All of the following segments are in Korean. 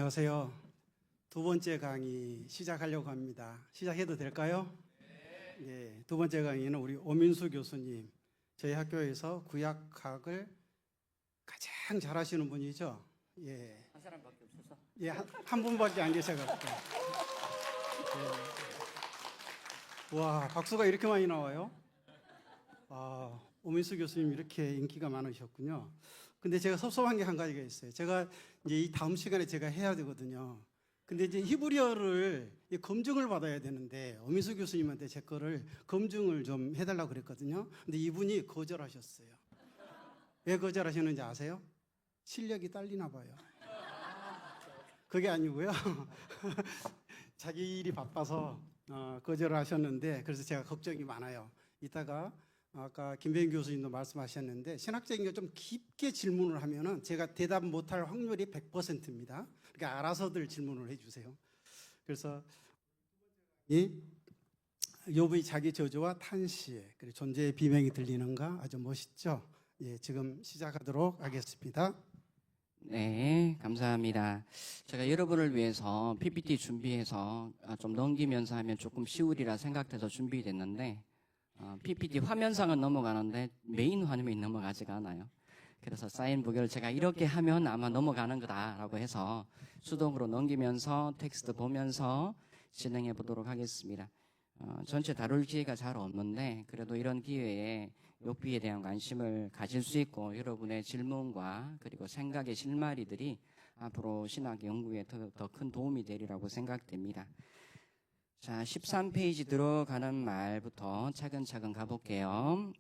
안녕하세요. 두 번째 강의 시작하려고 합니다. 시작해도 될까요? 네. 두 번째 강의는 우리 오민수 교수님, 저희 학교에서 구약학을 가장 잘하시는 분이죠. 예. 한 사람밖에 없어서. 예, 한 분밖에 안 계셔가지고. 예. 와, 박수가 이렇게 많이 나와요? 아, 오민수 교수님 이렇게 인기가 많으셨군요. 근데 제가 섭섭한 게 한 가지가 있어요. 제가 이제 이 다음 시간에 제가 해야 되거든요. 근데 이제 히브리어를 검증을 받아야 되는데 오민수 교수님한테 제 거를 검증을 좀 해달라고 그랬거든요. 근데 이분이 거절하셨어요. 왜 거절하셨는지 아세요? 실력이 딸리나 봐요. 그게 아니고요. 자기 일이 바빠서 거절을 하셨는데, 그래서 제가 걱정이 많아요. 이따가 아까 김배인 교수님도 말씀하셨는데 신학적인 게 좀 깊게 질문을 하면은 제가 대답 못할 확률이 100%입니다. 그러니까 알아서들 질문을 해주세요. 그래서 이 욥의 자기 저주와 탄식, 그리고 존재의 비명이 들리는가 아주 멋있죠. 예, 지금 시작하도록 하겠습니다. 네, 감사합니다. 제가 여러분을 위해서 PPT 준비해서 좀 넘기면서 하면 조금 쉬우리라 생각돼서 준비됐는데 PPT 화면상은 넘어가는데 메인 화면이 넘어가지가 않아요. 그래서 사인북을 제가 이렇게 하면 아마 넘어가는 거다라고 해서 수동으로 넘기면서 텍스트 보면서 진행해 보도록 하겠습니다. 전체 다룰 기회가 잘 없는데 그래도 이런 기회에 욥기에 대한 관심을 가질 수 있고 여러분의 질문과 그리고 생각의 실마리들이 앞으로 신학 연구에 더 큰 도움이 되리라고 생각됩니다. 자, 13페이지 들어가는 말부터 차근차근 가볼게요.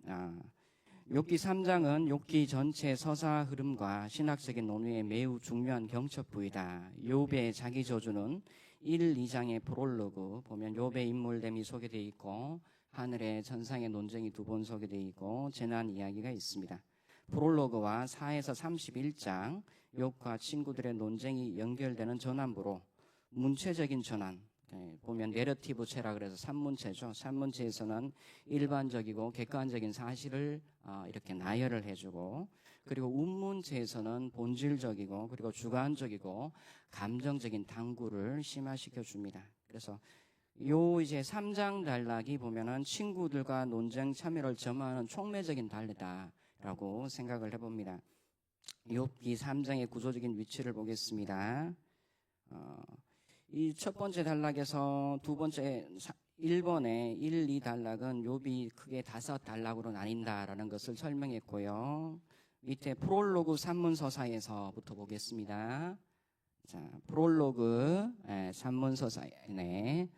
욥기 3장은 욥기 전체 서사 흐름과 신학적인 논의에 매우 중요한 경첩부이다. 욥의 자기 저주는 1, 2장의 프롤로그 보면 욥의 인물됨이 소개되어 있고 하늘의 천상의 논쟁이 두 번 소개되어 있고 재난 이야기가 있습니다. 프롤로그와 4에서 31장 욥과 친구들의 논쟁이 연결되는 전환부로 문체적인 전환, 보면 내러티브 체라 그래서 산문체죠. 산문체에서는 일반적이고 객관적인 사실을 이렇게 나열을 해주고, 그리고 운문체에서는 본질적이고 그리고 주관적이고 감정적인 탐구를 심화시켜 줍니다. 그래서 요 이제 3장 단락이 보면은 친구들과 논쟁 참여를 점하는 촉매적인 단락이다라고 생각을 해봅니다. 욥기 3장의 구조적인 위치를 보겠습니다. 이 첫 번째 단락에서 두 번째 1번의 1, 2 단락은 욥이 크게 5 단락으로 나뉜다라는 것을 설명했고요. 밑에 프롤로그 산문서사에서부터 보겠습니다. 자, 프롤로그 산문서사에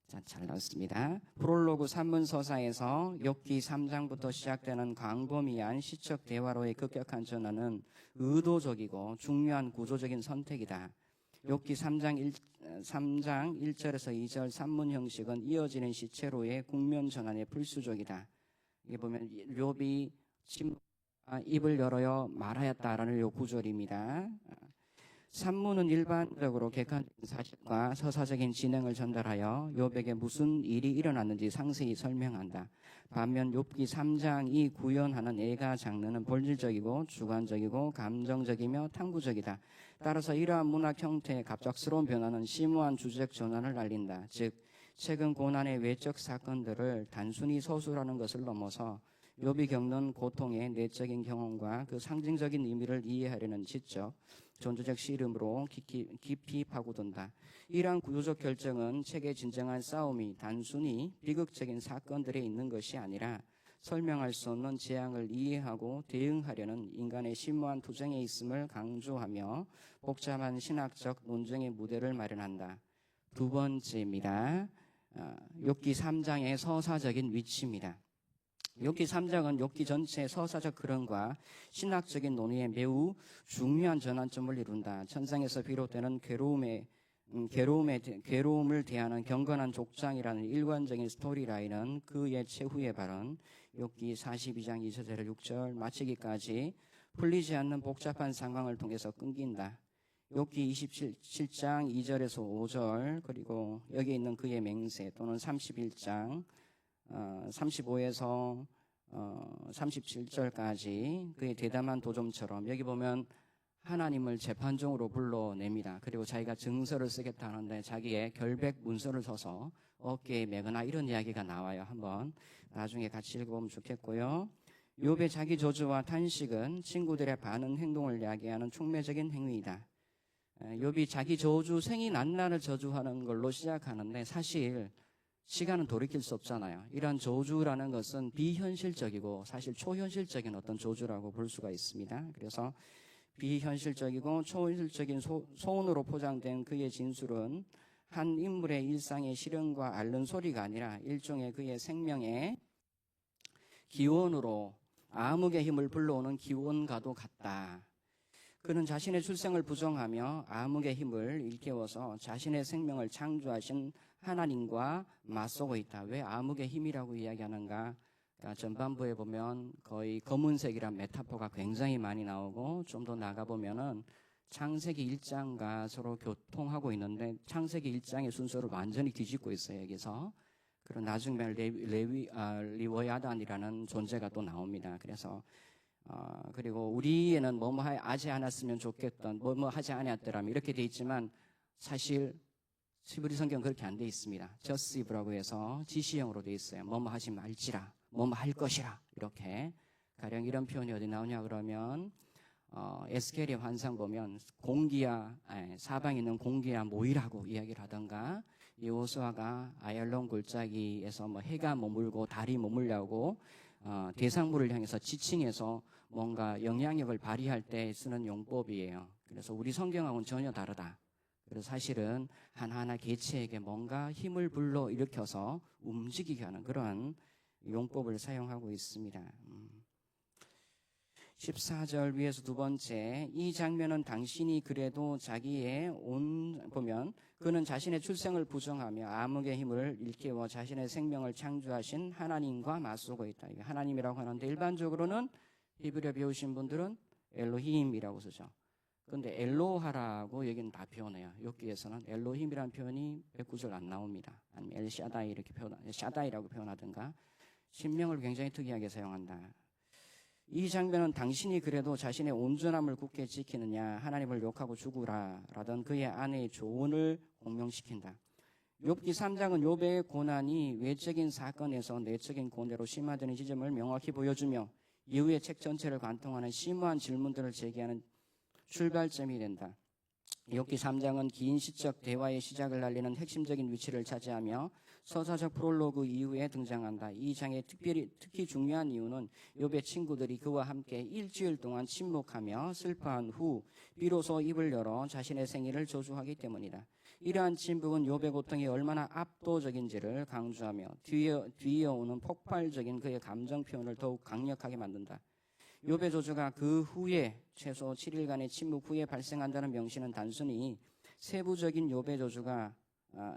자, 잘 나왔습니다. 프롤로그 산문서사에서 욥기 3장부터 시작되는 광범위한 시적 대화로의 급격한 전환은 의도적이고 중요한 구조적인 선택이다. 욥기 3장 1절에서 2절 산문 형식은 이어지는 시체로의 국면 전환의 필수적이다. 이게 보면 욥이 입을 열어요 말하였다라는 요 구절입니다. 산문은 일반적으로 객관적인 사실과 서사적인 진행을 전달하여 욥에게 무슨 일이 일어났는지 상세히 설명한다. 반면 욥기 3장이 구현하는 애가 장르는 본질적이고 주관적이고 감정적이며 탐구적이다. 따라서 이러한 문학 형태의 갑작스러운 변화는 심오한 주제적 전환을 알린다. 즉 최근 고난의 외적 사건들을 단순히 서술하는 것을 넘어서 욥이 겪는 고통의 내적인 경험과 그 상징적인 의미를 이해하려는 지적, 존재적 씨름으로 깊이 파고든다. 이러한 구조적 결정은 책의 진정한 싸움이 단순히 비극적인 사건들에 있는 것이 아니라 설명할 수 없는 재앙을 이해하고 대응하려는 인간의 심오한 투쟁에 있음을 강조하며 복잡한 신학적 논쟁의 무대를 마련한다. 두 번째입니다. 욥기 3장의 서사적인 위치입니다. 욥기 3장은 욥기 전체의 서사적 흐름과 신학적인 논의에 매우 중요한 전환점을 이룬다. 천상에서 비롯되는 괴로움을 대하는 경건한 족장이라는 일관적인 스토리라인은 그의 최후의 발언, 욥기 42장 2절에서 6절 마치기까지 풀리지 않는 복잡한 상황을 통해서 끊긴다. 욥기 27장 2절에서 5절 그리고 여기 있는 그의 맹세 또는 31장 35에서 37절까지 그의 대담한 도점처럼 여기 보면 하나님을 재판정으로 불러냅니다. 그리고 자기가 증서를 쓰겠다 하는데 자기의 결백 문서를 써서 어깨에 매거나 이런 이야기가 나와요. 한번 나중에 같이 읽어보면 좋겠고요. 욥의 자기 저주와 탄식은 친구들의 반응 행동을 이야기하는 촉매적인 행위이다. 욥이 자기 저주, 생이 난 날을 저주하는 걸로 시작하는데 사실 시간은 돌이킬 수 없잖아요. 이러한 저주라는 것은 비현실적이고 사실 초현실적인 어떤 저주라고 볼 수가 있습니다. 그래서 비현실적이고 초현실적인 소원으로 포장된 그의 진술은 한 인물의 일상의 실현과 앓는 소리가 아니라 일종의 그의 생명의 기원으로 암흑의 힘을 불러오는 기원과도 같다. 그는 자신의 출생을 부정하며 암흑의 힘을 일깨워서 자신의 생명을 창조하신 하나님과 맞서고 있다. 왜 암흑의 힘이라고 이야기하는가? 그러니까 전반부에 보면 거의 검은색이란 메타포가 굉장히 많이 나오고 좀 더 나가보면은 창세기 1장과 서로 교통하고 있는데 창세기 1장의 순서를 완전히 뒤집고 있어요, 여기서. 그리고 나중에 리워야단이라는 존재가 또 나옵니다. 그래서 그리고 우리에는 뭐뭐 하지 않았으면 좋겠던 뭐뭐 하지 않았더라면 이렇게 돼 있지만 사실 히브리 성경은 그렇게 안 돼 있습니다. 저스이브라고 해서 지시형으로 돼 있어요. 뭐뭐 하지 말지라, 뭐뭐 할 것이라 이렇게. 가령 이런 표현이 어디 나오냐 그러면 에스겔의 환상 보면 사방에 있는 공기야 모이라고 이야기를 하던가, 여호수아가 아얄론 골짜기에서 뭐 해가 머물고 달이 머물려고 대상물을 향해서 지칭해서 뭔가 영향력을 발휘할 때 쓰는 용법이에요. 그래서 우리 성경하고는 전혀 다르다. 그래서 사실은 하나하나 개체에게 뭔가 힘을 불러 일으켜서 움직이게 하는 그런 용법을 사용하고 있습니다. 14절 위에서 두 번째, 이 장면은 당신이 그래도 자기의 보면 그는 자신의 출생을 부정하며 암흑의 힘을 일깨워 자신의 생명을 창조하신 하나님과 맞서고 있다. 이게 하나님이라고 하는데 일반적으로는 히브리어 배우신 분들은 엘로힘이라고 쓰죠. 그런데 엘로하라고 여기는 다 표현해요. 여기에서는 엘로힘이라는 표현이 109절 안 나옵니다. 아니면 엘샤다이 이렇게 샤다이라고 표현하든가 신명을 굉장히 특이하게 사용한다. 이 장면은 당신이 그래도 자신의 온전함을 굳게 지키느냐 하나님을 욕하고 죽으라 라던 그의 아내의 조언을 공명시킨다. 욥기 3장은 욥의 고난이 외적인 사건에서 내적인 고뇌로 심화되는 지점을 명확히 보여주며 이후의 책 전체를 관통하는 심오한 질문들을 제기하는 출발점이 된다. 욥기 3장은 긴 시적 대화의 시작을 알리는 핵심적인 위치를 차지하며 서사적 프롤로그 이후에 등장한다. 이 장의 특히 중요한 이유는 욥의 친구들이 그와 함께 일주일 동안 침묵하며 슬퍼한 후 비로소 입을 열어 자신의 생일을 저주하기 때문이다. 이러한 침묵은 욥의 고통이 얼마나 압도적인지를 강조하며 뒤에 오는 폭발적인 그의 감정 표현을 더욱 강력하게 만든다. 욥의 저주가 그 후에 최소 7일간의 침묵 후에 발생한다는 명시는 단순히 세부적인 욥의 저주가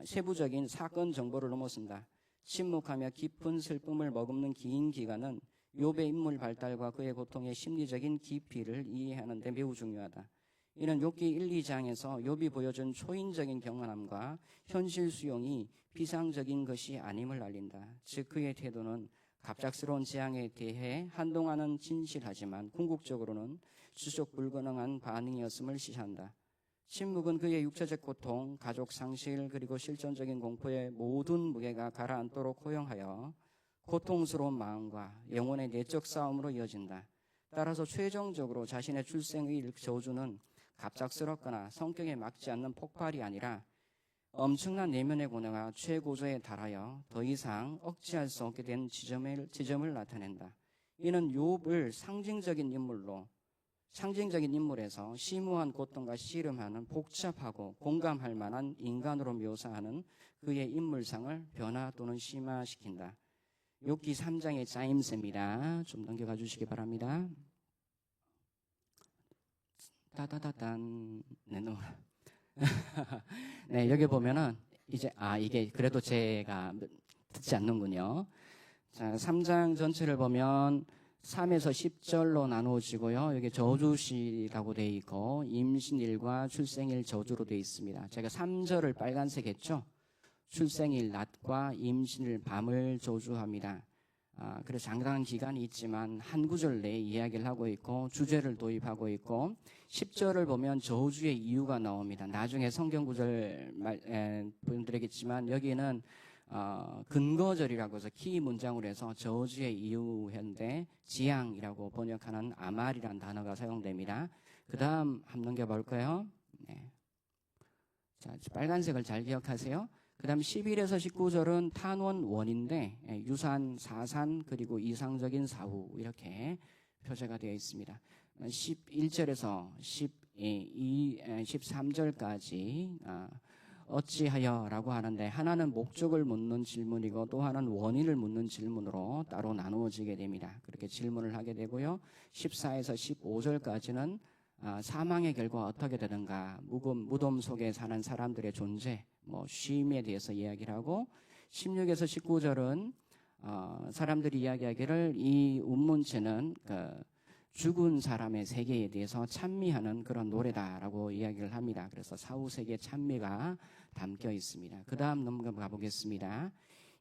세부적인 사건 정보를 넘어선다. 침묵하며 깊은 슬픔을 머금는 긴 기간은 욥의 인물 발달과 그의 고통의 심리적인 깊이를 이해하는 데 매우 중요하다. 이는 욥기 1, 2장에서 욥이 보여준 초인적인 경험함과 현실 수용이 비상적인 것이 아님을 알린다. 즉 그의 태도는 갑작스러운 재앙에 대해 한동안은 진실하지만 궁극적으로는 지속 불가능한 반응이었음을 시사한다. 침묵은 그의 육체적 고통, 가족 상실 그리고 실존적인 공포의 모든 무게가 가라앉도록 허용하여 고통스러운 마음과 영혼의 내적 싸움으로 이어진다. 따라서 최종적으로 자신의 출생의 저주는 갑작스럽거나 성격에 맞지 않는 폭발이 아니라 엄청난 내면의 고뇌가 최고조에 달하여 더 이상 억제할 수 없게 된 지점을 나타낸다. 이는 욥을 상징적인 인물에서 심오한 고통과 씨름하는 복잡하고 공감할 만한 인간으로 묘사하는 그의 인물상을 변화 또는 심화시킨다. 욥기 3장의 자임스입니다. 좀 넘겨가 주시기 바랍니다. 따다다단. 네, 여기 보면은 이제 이게 그래도 제가 듣지 않는군요. 자, 3장 전체를 보면 3에서 10절로 나누어지고요. 여기 저주시라고 되어 있고 임신일과 출생일 저주로 되어 있습니다. 제가 3절을 빨간색 했죠. 출생일 낮과 임신일 밤을 저주합니다. 그래서 상당한 기간이 있지만 한 구절 내에 이야기를 하고 있고 주제를 도입하고 있고 10절을 보면 저주의 이유가 나옵니다. 나중에 성경 구절 보여드리겠지만 여기는 근거절이라고 해서 키 문장으로 해서 저주의 이유인데 지향이라고 번역하는 아말이라는 단어가 사용됩니다. 그 다음 한번 넘겨볼까요? 네. 자, 빨간색을 잘 기억하세요. 그 다음 11에서 19절은 탄원원인데 유산, 사산, 그리고 이상적인 사후 이렇게 표제가 되어 있습니다. 11절에서 13절까지 어찌하여라고 하는데 하나는 목적을 묻는 질문이고 또 하나는 원인을 묻는 질문으로 따로 나누어지게 됩니다. 그렇게 질문을 하게 되고요. 14에서 15절까지는 사망의 결과 어떻게 되는가, 무덤 속에 사는 사람들의 존재, 쉼에 대해서 이야기를 하고 16에서 19절은 사람들이 이야기하기를 이 운문체는 죽은 사람의 세계에 대해서 찬미하는 그런 노래다라고 이야기를 합니다. 그래서 사후세계 찬미가 담겨 있습니다. 그 다음 넘어가 보겠습니다.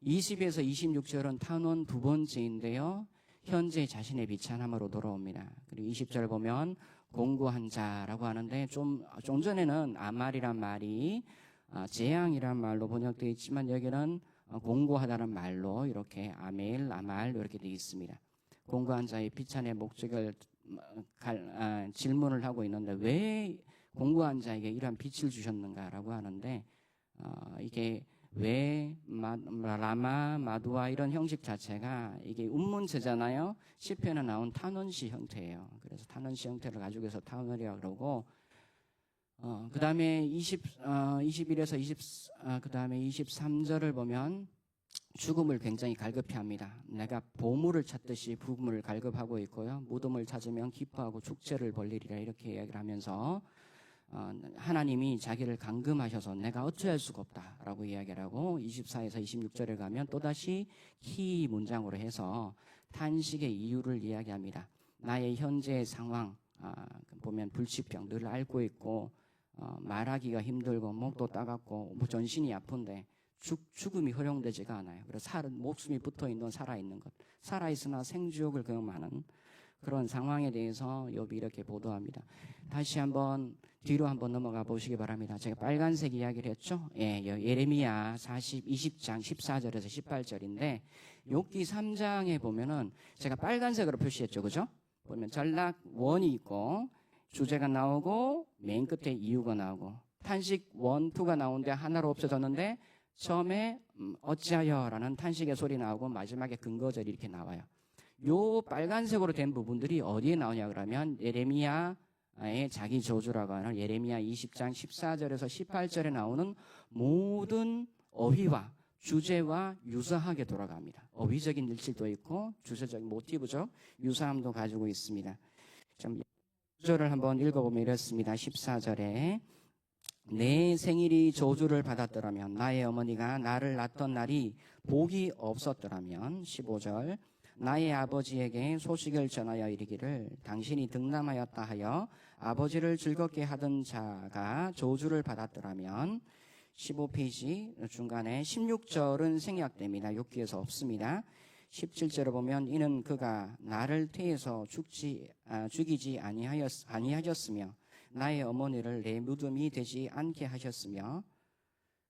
20에서 26절은 탄원 두 번째인데요. 현재 자신의 비참함으로 돌아옵니다. 그리고 20절 보면 공고한 자라고 하는데 좀 전에는 아말이란 말이 재앙이란 말로 번역되어 있지만 여기는 공고하다는 말로 이렇게 아멜, 아말 이렇게 되어 있습니다. 공고한 자의 비찬의 목적을 질문을 하고 있는데 왜 공고한 자에게 이러한 빛을 주셨는가라고 하는데 이게 왜 라마, 마두아 이런 형식 자체가 이게 운문체잖아요. 시편에 나온 탄원시 형태예요. 그래서 탄원시 형태를 가지고 해서 탄원이라고 그러고 그 다음에 21에서 그 다음에 23절을 보면 죽음을 굉장히 갈급해합니다. 내가 보물을 찾듯이 부금을 갈급하고 있고요. 무덤을 찾으면 기뻐하고 축제를 벌리리라 이렇게 이야기를 하면서 하나님이 자기를 감금하셔서 내가 어찌할 수가 없다라고 이야기를 하고 24에서 26절에 가면 또다시 키 문장으로 해서 탄식의 이유를 이야기합니다. 나의 현재의 상황 보면 불치병 늘 앓고 있고 말하기가 힘들고 목도 따갑고 전신이 아픈데 죽음이 허용되지가 않아요. 그래서 목숨이 붙어있는 살아있는 것, 살아있으나 생주욕을 경험하는 그런 상황에 대해서 욥이 이렇게 보도합니다. 다시 한번 뒤로 한번 넘어가 보시기 바랍니다. 제가 빨간색 이야기를 했죠. 예레미야 20장 14절에서 18절인데 욥기 3장에 보면은 제가 빨간색으로 표시했죠. 그죠? 보면 전락 원이 있고 주제가 나오고 맨 끝에 이유가 나오고 탄식 1, 2가 나오는데 하나로 없어졌는데 처음에 어찌하여라는 탄식의 소리 나오고 마지막에 근거절이 이렇게 나와요. 요 빨간색으로 된 부분들이 어디에 나오냐 그러면 예레미야의 자기 저주라고 하는 예레미야 20장 14절에서 18절에 나오는 모든 어휘와 주제와 유사하게 돌아갑니다. 어휘적인 일치도 있고 주제적인 모티브적 유사함도 가지고 있습니다. 좀 구절을 한번 읽어보면 이렇습니다. 14절에 내 생일이 저주를 받았더라면 나의 어머니가 나를 낳던 날이 복이 없었더라면 15절 나의 아버지에게 소식을 전하여 이르기를 당신이 득남하였다 하여 아버지를 즐겁게 하던 자가 저주를 받았더라면 15페이지 중간에 16절은 생략됩니다. 욥기에서 없습니다. 17절을 보면 이는 그가 나를 태에서 죽이지 아니하였으며 나의 어머니를 내 무덤이 되지 않게 하셨으며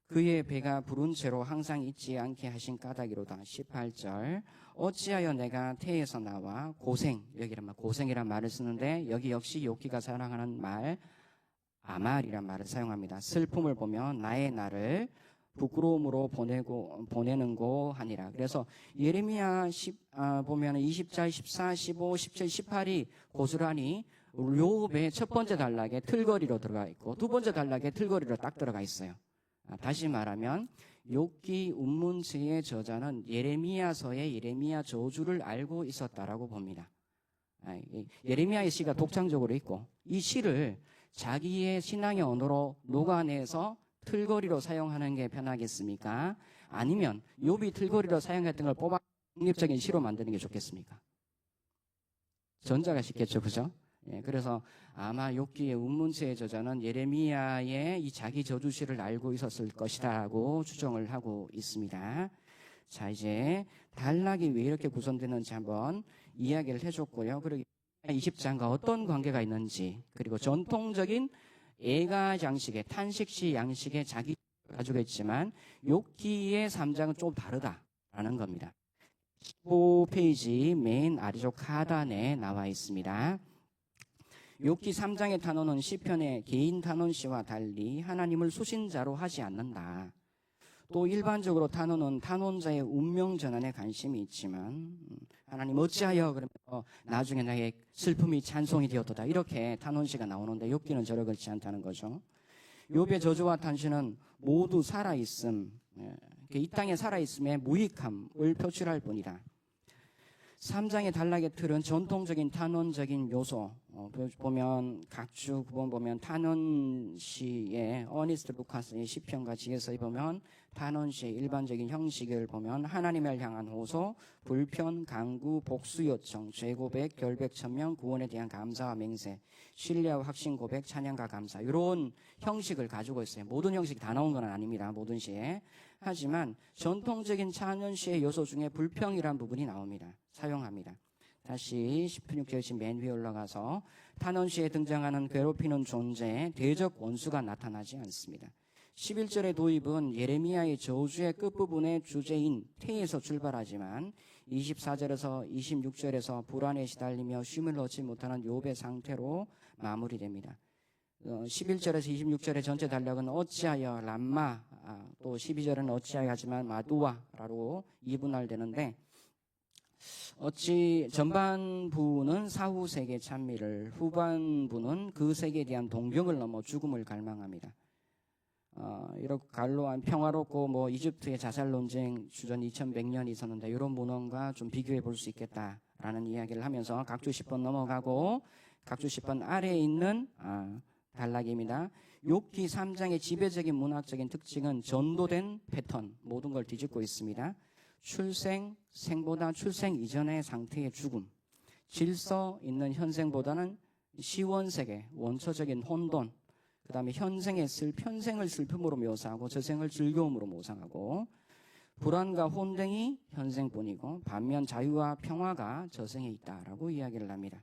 그의 배가 부른 채로 항상 잊지 않게 하신 까닭이로다. 18절 어찌하여 내가 태에서 나와 고생이란 말을 쓰는데 여기 역시 욥기가 사랑하는 말 아말이란 말을 사용합니다. 슬픔을 보면 나의 날을 부끄러움으로 보내는고 하니라. 그래서 예레미야 보면 20절, 14, 15, 17, 18이 고스란히 욥의 첫 번째 단락에 틀거리로 들어가 있고 두 번째 단락에 틀거리로 딱 들어가 있어요. 다시 말하면 욥기 운문체의 저자는 예레미야서의 예레미야 저주를 알고 있었다라고 봅니다. 예레미야의 시가 독창적으로 있고 이 시를 자기의 신앙의 언어로 녹아내서 틀거리로 사용하는 게 편하겠습니까? 아니면 욥이 틀거리로 사용했던 걸 뽑아 독립적인 시로 만드는 게 좋겠습니까? 전자가 쉽겠죠, 그죠? 그래서 아마 욥기의 운문체의 저자는 예레미야의 이 자기 저주시를 알고 있었을 것이라고 추정을 하고 있습니다. 자, 이제 단락이 왜 이렇게 구성되는지 한번 이야기를 해줬고요. 그리고 20장과 어떤 관계가 있는지, 그리고 전통적인 애가 양식의 탄식시 양식의 자기 가지고 있지만 욥기의 3장은 좀 다르다라는 겁니다. 15페이지 맨 아래쪽 하단에 나와 있습니다. 욥기 3장의 단원은 시편의 개인 단원시와 달리 하나님을 수신자로 하지 않는다. 또 일반적으로 단원은 단원자의 운명 전환에 관심이 있지만 하나님 어찌하여 그러면서 나중에 나의 슬픔이 찬송이 되었도다 이렇게 단원시가 나오는데 욥기는 저렇지 않다는 거죠. 욥의 저주와 탄신은 모두 살아있음, 이 땅에 살아있음의 무익함을 표출할 뿐이다. 3장의 단락의 틀은 전통적인 탄원적인 요소, 보면 각주 구본 보면 탄원시의 어니스트 루카스의 시편과 지혜서에 보면 탄원시의 일반적인 형식을 보면 하나님을 향한 호소, 불편, 강구, 복수 요청, 죄고백, 결백, 천명, 구원에 대한 감사와 맹세, 신뢰와 확신 고백, 찬양과 감사 이런 형식을 가지고 있어요. 모든 형식이 다 나온 건 아닙니다. 모든 시에. 하지만 전통적인 찬원시의 요소 중에 불평이란 부분이 나옵니다. 사용합니다. 다시 16절 맨 위에 올라가서 탄원시에 등장하는 괴롭히는 존재의 대적 원수가 나타나지 않습니다. 11절의 도입은 예레미야의 저주의 끝부분의 주제인 태에서 출발하지만 24절에서 26절에서 불안에 시달리며 쉼을 얻지 못하는 욥의 상태로 마무리됩니다. 11절에서 26절의 전체 단락은 어찌하여 람마, 또 12절은 어찌하여 하지만 마두아라고 이분할되는데 어찌 전반부는 사후 세계 찬미를, 후반부는 그 세계에 대한 동경을 넘어 죽음을 갈망합니다. 이렇게 갈로한 평화롭고 뭐 이집트의 자살 논쟁 주전 2100년이 있었는데 이런 문헌과 좀 비교해 볼 수 있겠다라는 이야기를 하면서 각주 10번 넘어가고 각주 10번 아래에 있는 단락입니다. 욥기 3장의 지배적인 문학적인 특징은 전도된 패턴, 모든 걸 뒤집고 있습니다. 출생, 생보다 출생 이전의 상태의 죽음, 질서 있는 현생보다는 시원세계, 원초적인 혼돈, 그 다음에 편생을 슬픔으로 묘사하고 저생을 즐거움으로 묘사하고 불안과 혼동이 현생뿐이고 반면 자유와 평화가 저생에 있다라고 이야기를 합니다.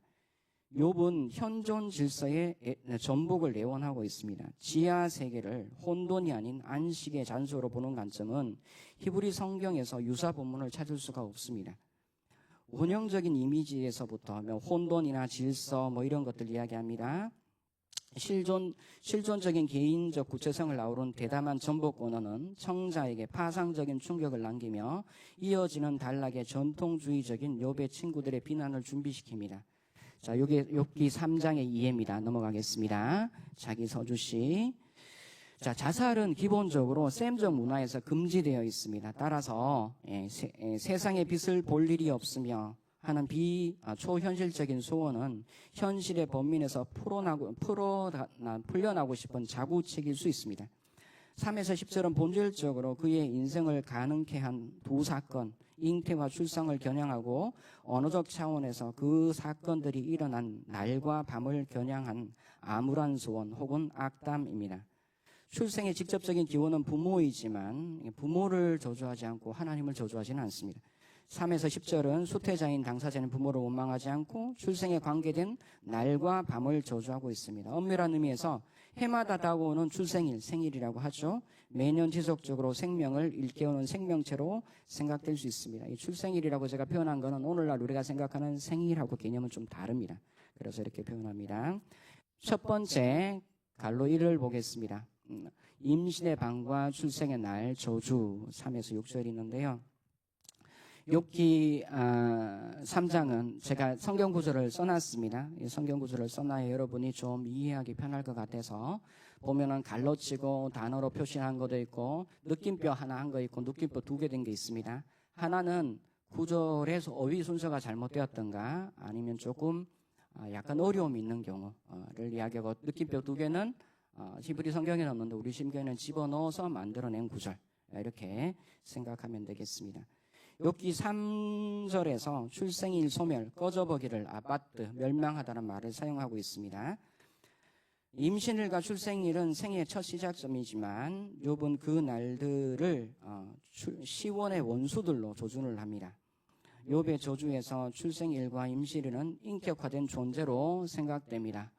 욥은 현존 질서의 전복을 예언하고 있습니다. 지하 세계를 혼돈이 아닌 안식의 장소로 보는 관점은 히브리 성경에서 유사 본문을 찾을 수가 없습니다. 원형적인 이미지에서부터 혼돈이나 질서 이런 것들 이야기합니다. 실존적인 개인적 구체성을 아우른 대담한 전복 언어는 청자에게 파상적인 충격을 남기며 이어지는 단락의 전통주의적인 욥의 친구들의 비난을 준비시킵니다. 자, 이게 욥기 3장의 이해입니다. 넘어가겠습니다. 자기 서주시. 자, 자살은 기본적으로 셈적 문화에서 금지되어 있습니다. 따라서 세상의 빛을 볼 일이 없으며 하는 초현실적인 소원은 현실의 범민에서 풀려나고 싶은 자구책일 수 있습니다. 3에서 10절은 본질적으로 그의 인생을 가능케 한 두 사건, 잉태와 출산을 겨냥하고 언어적 차원에서 그 사건들이 일어난 날과 밤을 겨냥한 암울한 소원 혹은 악담입니다. 출생의 직접적인 기원은 부모이지만 부모를 저주하지 않고 하나님을 저주하지는 않습니다. 3에서 10절은 수태자인 당사자는 부모를 원망하지 않고 출생에 관계된 날과 밤을 저주하고 있습니다. 엄밀한 의미에서 해마다 다가오는 출생일, 생일이라고 하죠. 매년 지속적으로 생명을 일깨우는 생명체로 생각될 수 있습니다. 이 출생일이라고 제가 표현한 것은 오늘날 우리가 생각하는 생일하고 개념은 좀 다릅니다. 그래서 이렇게 표현합니다. 첫 번째 갈로 1을 보겠습니다. 임신의 방과 출생의 날 저주 3에서 6절이 있는데요. 욥기 3장은 제가 성경 구절을 써놨습니다. 이 성경 구절을 써놔야 여러분이 좀 이해하기 편할 것 같아서 보면은 갈로치고 단어로 표시한 것도 있고 느낌표 하나 한 거 있고 느낌표 2개 된 게 있습니다. 하나는 구절에서 어휘 순서가 잘못되었던가 아니면 조금 약간 어려움이 있는 경우를 이야기하고 느낌표 2개는 히브리 성경에는 없는데 우리 성경에는 집어넣어서 만들어낸 구절 이렇게 생각하면 되겠습니다. 욥기 3절에서 출생일 소멸, 꺼져버기를 아바트, 멸망하다는 말을 사용하고 있습니다. 임신일과 출생일은 생의 첫 시작점이지만 욥은 그 날들을 시원의 원수들로 조준을 합니다. 욥의 저주에서 출생일과 임신일은 인격화된 존재로 생각됩니다.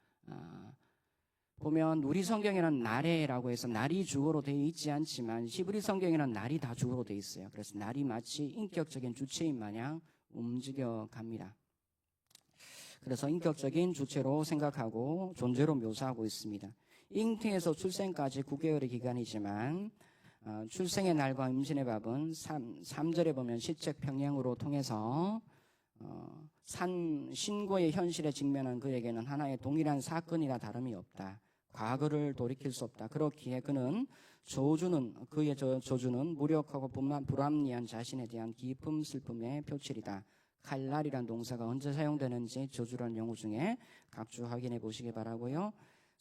보면 우리 성경에는 날에라고 해서 날이 주어로 되어 있지 않지만 히브리 성경에는 날이 다 주어로 되어 있어요. 그래서 날이 마치 인격적인 주체인 마냥 움직여 갑니다. 그래서 인격적인 주체로 생각하고 존재로 묘사하고 있습니다. 잉태에서 출생까지 9개월의 기간이지만 출생의 날과 임신의 밥은 3절에 보면 시적 평양으로 통해서 신고의 현실에 직면한 그에게는 하나의 동일한 사건이나 다름이 없다. 과거를 돌이킬 수 없다. 그렇기에 그의 저주는 무력하고 불합리한 자신에 대한 깊은 슬픔의 표출이다. 칼날이란 동사가 언제 사용되는지 저주라는 용어 중에 각주 확인해 보시기 바라고요.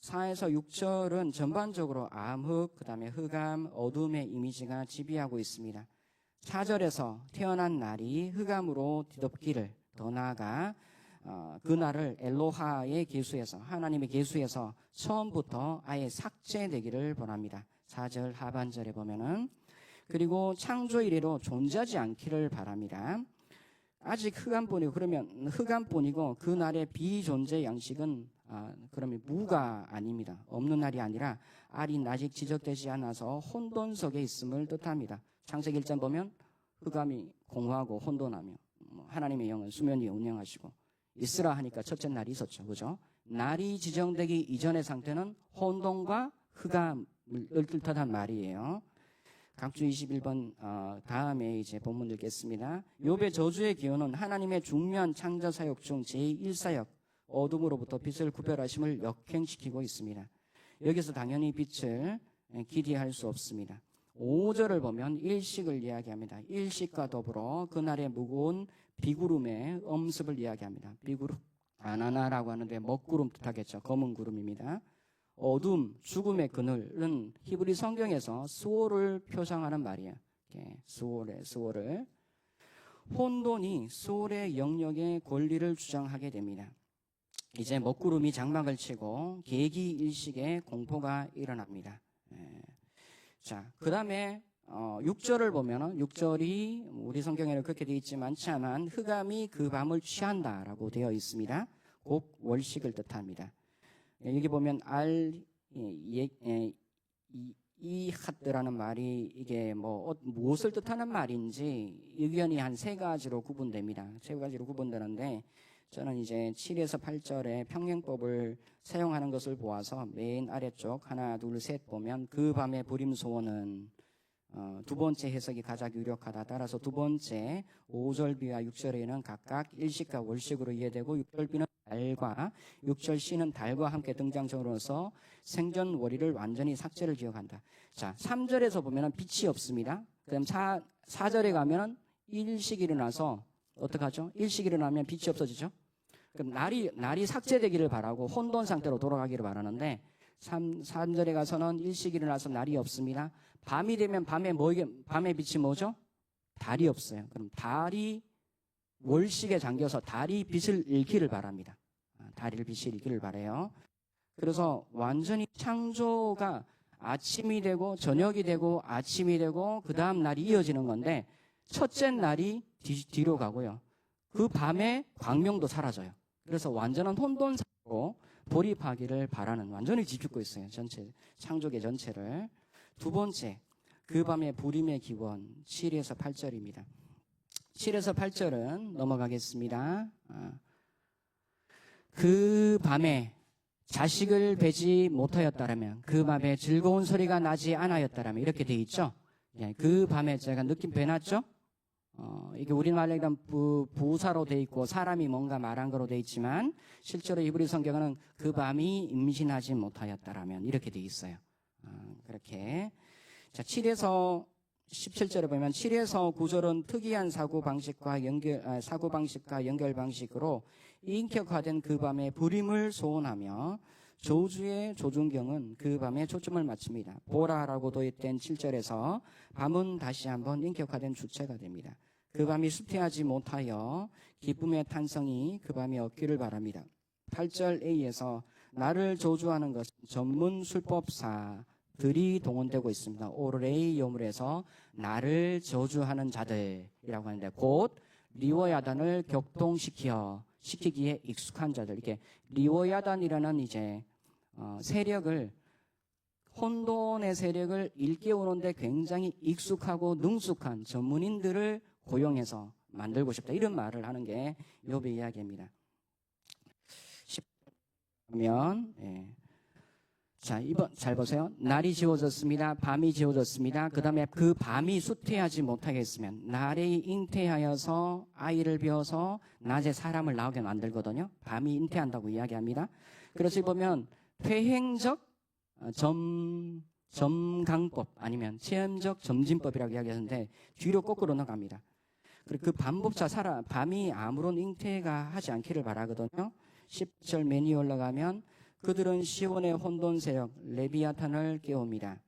4에서 6절은 전반적으로 암흑, 그 다음에 흑암, 어둠의 이미지가 지배하고 있습니다. 4절에서 태어난 날이 흑암으로 뒤덮기를, 더 나아가 그 날을 엘로하의 계수에서, 하나님의 계수에서 처음부터 아예 삭제되기를 바랍니다. 4절 하반절에 보면은. 그리고 창조 이래로 존재하지 않기를 바랍니다. 아직 흑암뿐이고, 그러면 흑암뿐이고 그 날의 비존재 양식은 그러면 무가 아닙니다. 없는 날이 아니라 알이 아직 지적되지 않아서 혼돈 속에 있음을 뜻합니다. 창세기 1장 보면 흑암이 공허하고 혼돈하며 하나님의 영은 수면 위에 운영하시고 있으라 하니까 첫째 날이 있었죠. 그죠? 날이 지정되기 이전의 상태는 혼돈과 흑암을 뜻한 말이에요. 각주 21번 다음에 이제 본문 읽겠습니다. 욥의 저주의 기원은 하나님의 중요한 창조 사역 중 제1사역 어둠으로부터 빛을 구별하심을 역행시키고 있습니다. 여기서 당연히 빛을 기대할 수 없습니다. 5절을 보면 일식을 이야기합니다. 일식과 더불어 그날의 무거운 비구름의 엄습을 이야기합니다. 비구름, 아나나라고 하는데 먹구름 뜻하겠죠. 검은 구름입니다. 어둠, 죽음의 그늘은 히브리 성경에서 수호를 표상하는 말이에요. 수호를. 혼돈이 수호의 영역의 권리를 주장하게 됩니다. 이제 먹구름이 장막을 치고 계기일식의 공포가 일어납니다. 자, 그 다음에 6절을 보면은 6절이 우리 성경에는 그렇게 되어 있지 않지만 흑암이 그 밤을 취한다라고 되어 있습니다. 곧 월식을 뜻합니다. 여기 보면 이하트라는 말이 이게 무엇을 뜻하는 말인지 의견이 한 세 가지로 구분됩니다. 세 가지로 구분되는데 저는 이제 7에서 8절에 평행법을 사용하는 것을 보아서 맨 아래쪽 하나 둘 셋 보면 그 밤의 부림소원은 두 번째 해석이 가장 유력하다. 따라서 두 번째 5절비와 6절에는 각각 일식과 월식으로 이해되고 6절비는 달과 6절 C는 달과 함께 등장적으로서 생전 월의를 완전히 삭제를 기억한다. 자, 3절에서 보면 빛이 없습니다. 그다음 4절에 가면 일식이 일어나서 어떡하죠? 일식이 일어나면 빛이 없어지죠. 그럼 날이 삭제되기를 바라고 혼돈 상태로 돌아가기를 바라는데 3절에 가서는 일식이 일어나서 날이 없습니다. 밤이 되면 밤의 빛이 뭐죠? 달이 없어요. 그럼 달이 월식에 잠겨서 달이 빛을 잃기를 바랍니다. 달이 빛을 잃기를 바라요. 그래서 완전히 창조가 아침이 되고 저녁이 되고 아침이 되고 그 다음 날이 이어지는 건데 첫째 날이 뒤로 가고요. 그 밤에 광명도 사라져요. 그래서 완전한 혼돈상으로 돌입하기를 바라는, 완전히 뒤집고 있어요. 전체 창조계 전체를. 두 번째, 그 밤의 불임의 기원 7에서 8절입니다. 7에서 8절은 넘어가겠습니다. 그 밤에 자식을 베지 못하였다라면, 그 밤에 즐거운 소리가 나지 않았다라면, 이렇게 돼 있죠. 그 밤에 제가 느낌 배났죠? 이게 우리말로 일단 부사로 돼 있고 사람이 뭔가 말한 거로 돼 있지만 실제로 히브리 성경은 그 밤이 임신하지 못하였다라면 이렇게 돼 있어요. 그렇게. 자, 7에서 17절에 보면 7에서 9절은 특이한 사고방식과 연결 방식으로 인격화된 그 밤의 불임을 소원하며 저주의 조준경은 그 밤에 초점을 맞춥니다. 보라라고 도입된 7절에서 밤은 다시 한번 인격화된 주체가 됩니다. 그 밤이 수태하지 못하여 기쁨의 탄성이 그 밤에 없기를 바랍니다. 8절 A에서 나를 저주하는 것 전문 술법사들이 동원되고 있습니다. 오르레이 요물에서 나를 저주하는 자들이라고 하는데 곧 리워야단을 격동시키기에 익숙한 자들. 이게 리워야단이라는 이제 세력을 혼돈의 세력을 일깨우는데 굉장히 익숙하고 능숙한 전문인들을 고용해서 만들고 싶다. 이런 말을 하는 게 욥의 이야기입니다. 그러면 자, 이번 잘 보세요. 날이 지워졌습니다. 밤이 지워졌습니다. 그 다음에 그 밤이 수태하지 못하게 했으면 날이 잉태하여서 아이를 비어서 낮에 사람을 나오게 만들거든요. 밤이 잉태한다고 이야기합니다. 그래서 보면 퇴행적 점강법 아니면 체험적 점진법이라고 이야기하는데 뒤로 거꾸로 나갑니다. 그리고 그 반복자 밤이 아무런 잉태가 하지 않기를 바라거든요. 10절 맨 위에 올라가면 그들은 시온의 혼돈 세력 레비아탄을 깨웁니다.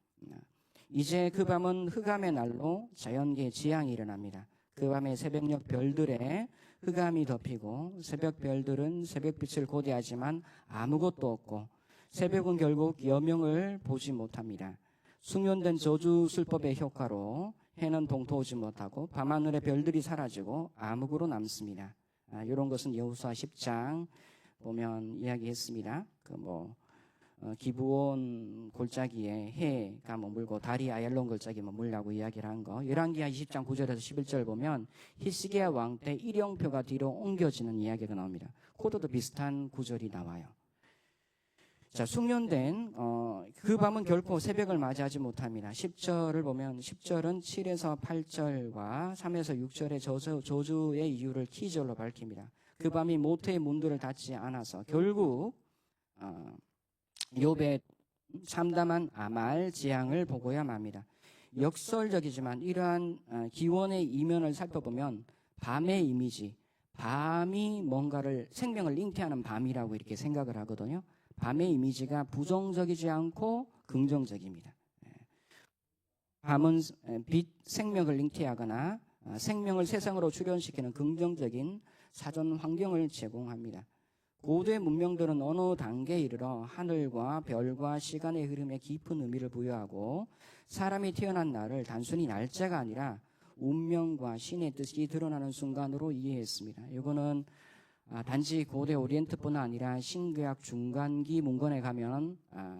이제 그 밤은 흑암의 날로 자연계의 지향이 일어납니다. 그 밤에 새벽녘 별들에 흑암이 덮이고 새벽 별들은 새벽빛을 고대하지만 아무것도 없고 새벽은 결국 여명을 보지 못합니다. 숙련된 저주 술법의 효과로 해는 동토하지 못하고 밤하늘의 별들이 사라지고 암흑으로 남습니다. 이런 것은 여호수아 10장 보면 이야기했습니다. 기브온 골짜기에 해가 머물고 달이 아얄론 골짜기에 머물라고 이야기를 한 거. 열왕기하 20장 9절에서 11절 보면 히스기야 왕 때 일용표가 뒤로 옮겨지는 이야기가 나옵니다. 코드도 비슷한 구절이 나와요. 자, 숙련된 그 밤은 결코 새벽을 맞이하지 못합니다. 10절을 보면 10절은 7에서 8절과 3에서 6절의 저주의 이유를 키절로 밝힙니다. 그 밤이 모태의 문들을 닫지 않아서 결국 욥의 참담한 아말 지향을 보고야 맙니다. 역설적이지만 이러한 기원의 이면을 살펴보면 밤의 이미지, 밤이 뭔가를 생명을 잉태하는 밤이라고 이렇게 생각을 하거든요. 밤의 이미지가 부정적이지 않고 긍정적입니다. 밤은 빛, 생명을 잉태하거나 생명을 세상으로 출현시키는 긍정적인 사전 환경을 제공합니다. 고대 문명들은 어느 단계에 이르러 하늘과 별과 시간의 흐름에 깊은 의미를 부여하고 사람이 태어난 날을 단순히 날짜가 아니라 운명과 신의 뜻이 드러나는 순간으로 이해했습니다. 이거는 단지 고대 오리엔트뿐 아니라 신구약 중간기 문건에 가면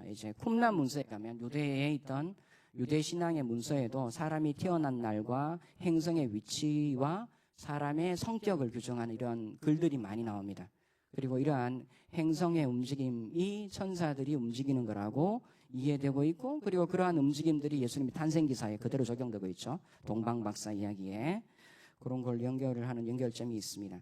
이제 쿰란 문서에 가면 유대에 있던 유대 신앙의 문서에도 사람이 태어난 날과 행성의 위치와 사람의 성격을 규정하는 이런 글들이 많이 나옵니다. 그리고 이러한 행성의 움직임이 천사들이 움직이는 거라고 이해되고 있고, 그리고 그러한 움직임들이 예수님의 탄생 기사에 그대로 적용되고 있죠. 동방박사 이야기에 그런 걸 연결을 하는 연결점이 있습니다.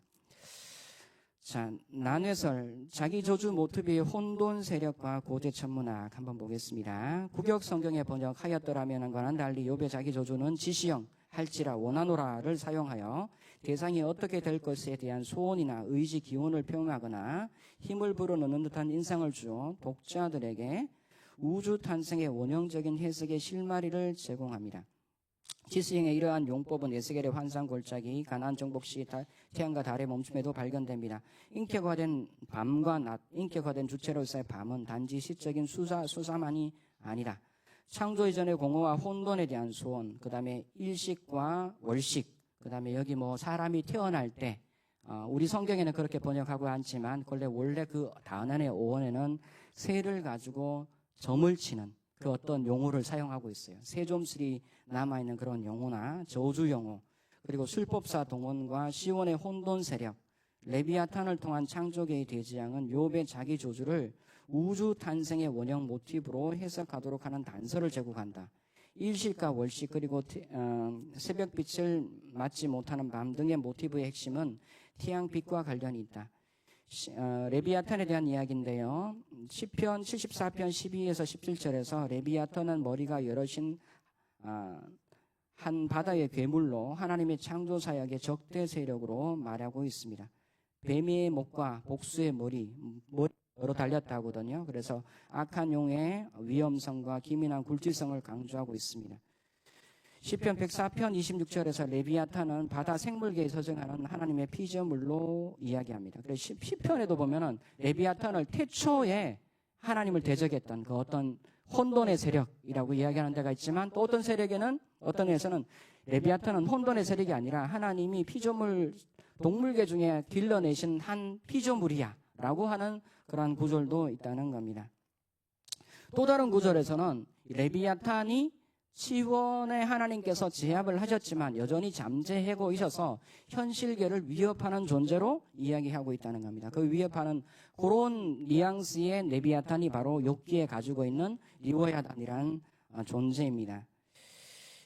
자, 난회설, 자기 저주 모티브의 혼돈 세력과 고대 천문학 한번 보겠습니다. 구격 성경에 번역하였더라면과는 달리 욥의 자기 저주는 지시형, 할지라 원하노라를 사용하여 대상이 어떻게 될 것에 대한 소원이나 의지 기원을 표현하거나 힘을 불어넣는 듯한 인상을 주어 독자들에게 우주 탄생의 원형적인 해석의 실마리를 제공합니다. 지스형의 이러한 용법은 에스겔의 환상 골짜기, 가나안 정복 시 태양과 달의 멈춤에도 발견됩니다. 인격화된 밤과 낮, 인격화된 주체로서의 밤은 단지 시적인 수사만이 아니다. 창조 이전의 공허와 혼돈에 대한 소원, 그 다음에 일식과 월식, 그 다음에 여기 사람이 태어날 때, 우리 성경에는 그렇게 번역하고 않지만, 원래 그 다은안의 오원에는 새를 가지고 점을 치는 그 어떤 용어를 사용하고 있어요. 새점술이 남아있는 그런 용어나 저주 용어, 그리고 술법사 동원과 시온의 혼돈 세력, 레비아탄을 통한 창조계의 대지양은 욥의 자기 저주를 우주 탄생의 원형 모티브로 해석하도록 하는 단서를 제공한다. 일식과 월식 그리고 새벽빛을 맞지 못하는 밤 등의 모티브의 핵심은 태양빛과 관련이 있다. 레비아탄에 대한 이야기인데요. 시편 74편 12에서 17절에서 레비아탄은 머리가 여럿인 한 바다의 괴물로 하나님의 창조 사역의 적대 세력으로 말하고 있습니다. 뱀의 목과 복수의 머리로 달렸다고 하거든요. 그래서 악한 용의 위험성과 기민한 굴지성을 강조하고 있습니다. 시편 104편 26절에서 레비아탄은 바다 생물계에 서정하는 하나님의 피조물로 이야기합니다. 그래서 시편에도 보면은 레비아탄을 태초에 하나님을 대적했던 그 어떤 혼돈의 세력이라고 이야기하는 데가 있지만, 또 어떤 세력에는, 어떤 데서는 레비아탄은 혼돈의 세력이 아니라 하나님이 피조물, 동물계 중에 길러내신 한 피조물이야 라고 하는 그러한 구절도 있다는 겁니다. 또 다른 구절에서는 레비아탄이 시원에 하나님께서 제압을 하셨지만 여전히 잠재하고 있어서 현실계를 위협하는 존재로 이야기하고 있다는 겁니다. 그 위협하는 그런 뉘앙스의 레비아탄이 바로 욥기에 가지고 있는 리워야단이라는 존재입니다.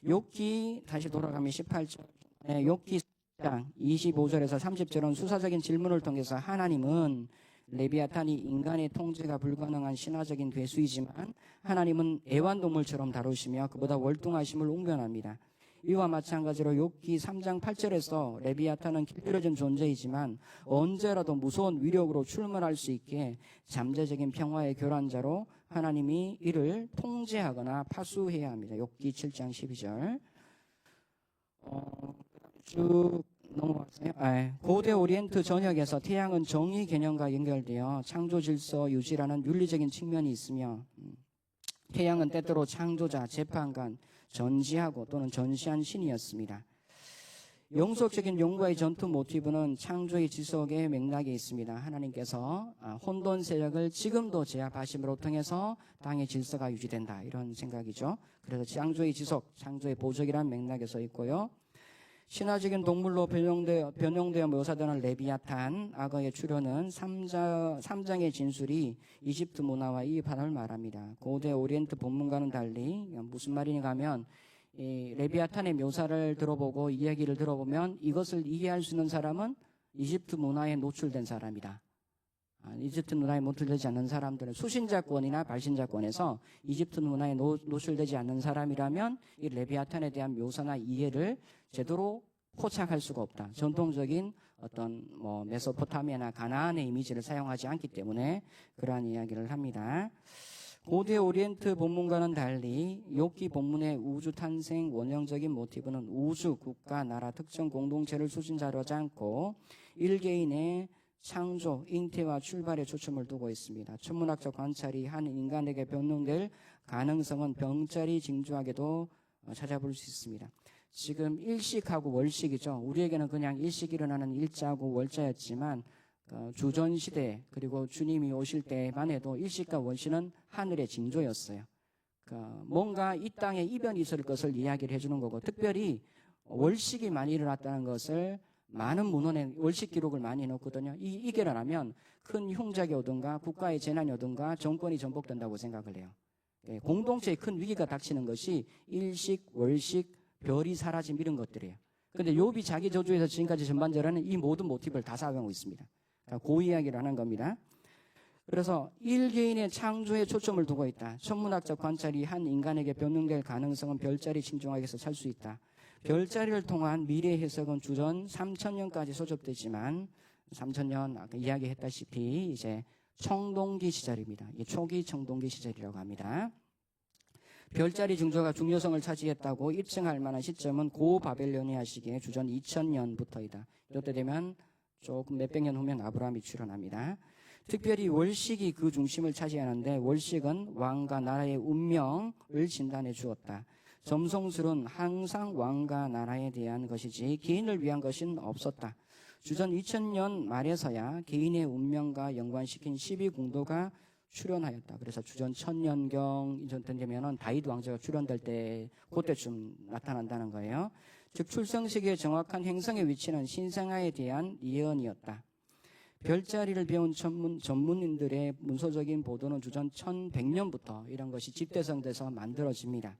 욥기 다시 돌아가면 18절, 욥기 4장 25절에서 30절은 수사적인 질문을 통해서 하나님은 레비아탄이 인간의 통제가 불가능한 신화적인 괴수이지만 하나님은 애완동물처럼 다루시며 그보다 월등하심을 웅변합니다. 이와 마찬가지로 욥기 3장 8절에서 레비아탄은 길들여진 존재이지만 언제라도 무서운 위력으로 출몰할 수 있게 잠재적인 평화의 교란자로 하나님이 이를 통제하거나 파수해야 합니다. 욥기 7장 12절. 쭉 넘어가세요. 고대 오리엔트 전역에서 태양은 정의 개념과 연결되어 창조 질서 유지라는 윤리적인 측면이 있으며, 태양은 때때로 창조자, 재판관, 전지하고 또는 전시한 신이었습니다. 영속적인 용과의 전투 모티브는 창조의 지속의 맥락에 있습니다. 하나님께서 혼돈 세력을 지금도 제압하심으로 통해서 땅의 질서가 유지된다, 이런 생각이죠. 그래서 창조의 지속, 창조의 보적이라는 맥락에서 있고요. 신화적인 동물로 변형되어 묘사되는 레비아탄, 악어의 출현은 3장의 진술이 이집트 문화와 이입한을 말합니다. 고대 오리엔트 본문과는 달리 무슨 말이냐 하면, 이 레비아탄의 묘사를 들어보고 이야기를 들어보면 이것을 이해할 수 있는 사람은 이집트 문화에 노출된 사람이다. 이집트 문화에 노출되지 않는 사람들은 수신자권이나 발신자권에서 이집트 문화에 노출되지 않는 사람이라면 이 레비아탄에 대한 묘사나 이해를 제대로 포착할 수가 없다. 전통적인 어떤 메소포타미아나 가나안의 이미지를 사용하지 않기 때문에 그러한 이야기를 합니다. 고대 오리엔트 본문과는 달리 욥기 본문의 우주 탄생 원형적인 모티브는 우주, 국가, 나라, 특정 공동체를 수신자로 하지 않고 일개인의 창조, 잉태와 출발에 초점을 두고 있습니다. 천문학적 관찰이 한 인간에게 변형될 가능성은 병자리 징조학에도 찾아볼 수 있습니다. 지금 일식하고 월식이죠. 우리에게는 그냥 일식 일어나는 일자고 월자였지만 주전시대 그리고 주님이 오실 때만 해도 일식과 월식은 하늘의 징조였어요. 뭔가 이 땅에 이변이 있을 것을 이야기를 해주는 거고, 특별히 월식이 많이 일어났다는 것을 많은 문헌에 월식 기록을 많이 넣거든요. 이게 일어나면 큰 흉작이 오든가 국가의 재난이 오든가 정권이 전복된다고 생각을 해요. 공동체에 큰 위기가 닥치는 것이 일식, 월식, 별이 사라짐 이런 것들이에요. 그런데 욥이 자기 저주에서 지금까지 전반적으로는 이 모든 모티브를 다 사용하고 있습니다. 그 이야기를 하는 겁니다. 그래서 일개인의 창조에 초점을 두고 있다. 천문학적 관찰이 한 인간에게 변형될 가능성은 별자리 징조학에서 찾을 수 있다. 별자리를 통한 미래 해석은 주전 3000년까지 소접되지만 3000년 아까 이야기했다시피 이제 청동기 시절입니다. 이 초기 청동기 시절이라고 합니다. 별자리 징조가 중요성을 차지했다고 입증할 만한 시점은 고바벨로니아 시기의 주전 2000년부터이다. 이때 되면 조금 몇백 년 후면 아브라함이 출현합니다. 특별히 월식이 그 중심을 차지하는데, 월식은 왕과 나라의 운명을 진단해 주었다. 점성술은 항상 왕과 나라에 대한 것이지 개인을 위한 것은 없었다. 주전 2000년 말에서야 개인의 운명과 연관시킨 12궁도가 출현하였다. 그래서 주전 1000년경 이전 되면은 다윗 왕자가 출현될 때 그때쯤 나타난다는 거예요. 즉 출생 시기의 정확한 행성의 위치는 신생아에 대한 예언이었다. 별자리를 배운 전문인들의 문서적인 보도는 주전 1100년부터 이런 것이 집대성돼서 만들어집니다.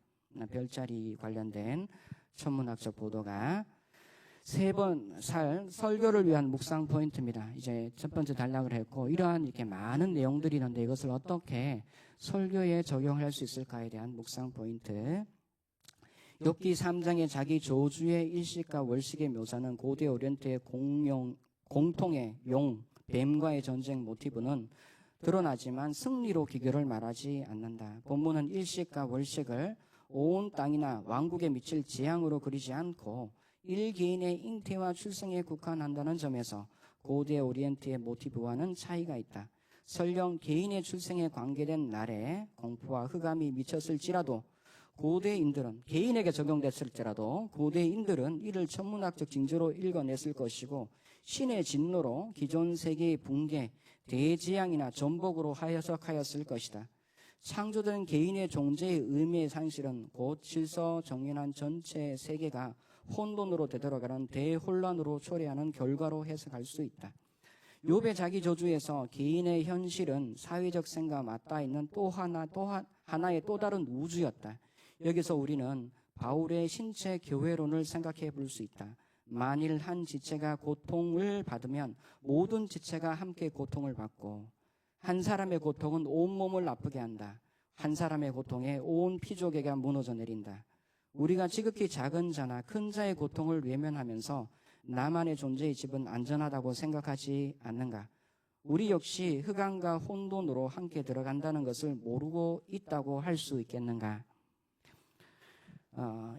별자리 관련된 천문학적 보도가 세 번 설교를 위한 묵상 포인트입니다. 이제 첫 번째 단락을 했고, 이러한 이렇게 많은 내용들이 있는데 이것을 어떻게 설교에 적용할 수 있을까에 대한 묵상 포인트. 욥기 3장의 자기 조주의 일식과 월식의 묘사는 고대 오리엔트의 공통의 용, 뱀과의 전쟁 모티브는 드러나지만 승리로 기교를 말하지 않는다. 본문은 일식과 월식을 온 땅이나 왕국에 미칠 재앙으로 그리지 않고 일개인의 잉태와 출생에 국한한다는 점에서 고대 오리엔트의 모티브와는 차이가 있다. 설령 개인의 출생에 관계된 날에 공포와 흑암이 미쳤을지라도 고대인들은 개인에게 적용됐을지라도 고대인들은 이를 천문학적 징조로 읽어냈을 것이고 신의 진노로 기존 세계의 붕괴, 대재앙이나 전복으로 해석하였을 것이다. 창조된 개인의 존재의 의미의 상실은 곧 질서 정연한 전체 세계가 혼돈으로 되돌아가는 대혼란으로 초래하는 결과로 해석할 수 있다. 욥의 자기 저주에서 개인의 현실은 사회적 생과 맞닿아 있는 또 하나의 또 다른 우주였다. 여기서 우리는 바울의 신체 교회론을 생각해 볼 수 있다. 만일 한 지체가 고통을 받으면 모든 지체가 함께 고통을 받고 한 사람의 고통은 온몸을 아프게 한다. 한 사람의 고통에 온 피조계가 무너져 내린다. 우리가 지극히 작은 자나 큰 자의 고통을 외면하면서 나만의 존재의 집은 안전하다고 생각하지 않는가? 우리 역시 흑암과 혼돈으로 함께 들어간다는 것을 모르고 있다고 할 수 있겠는가?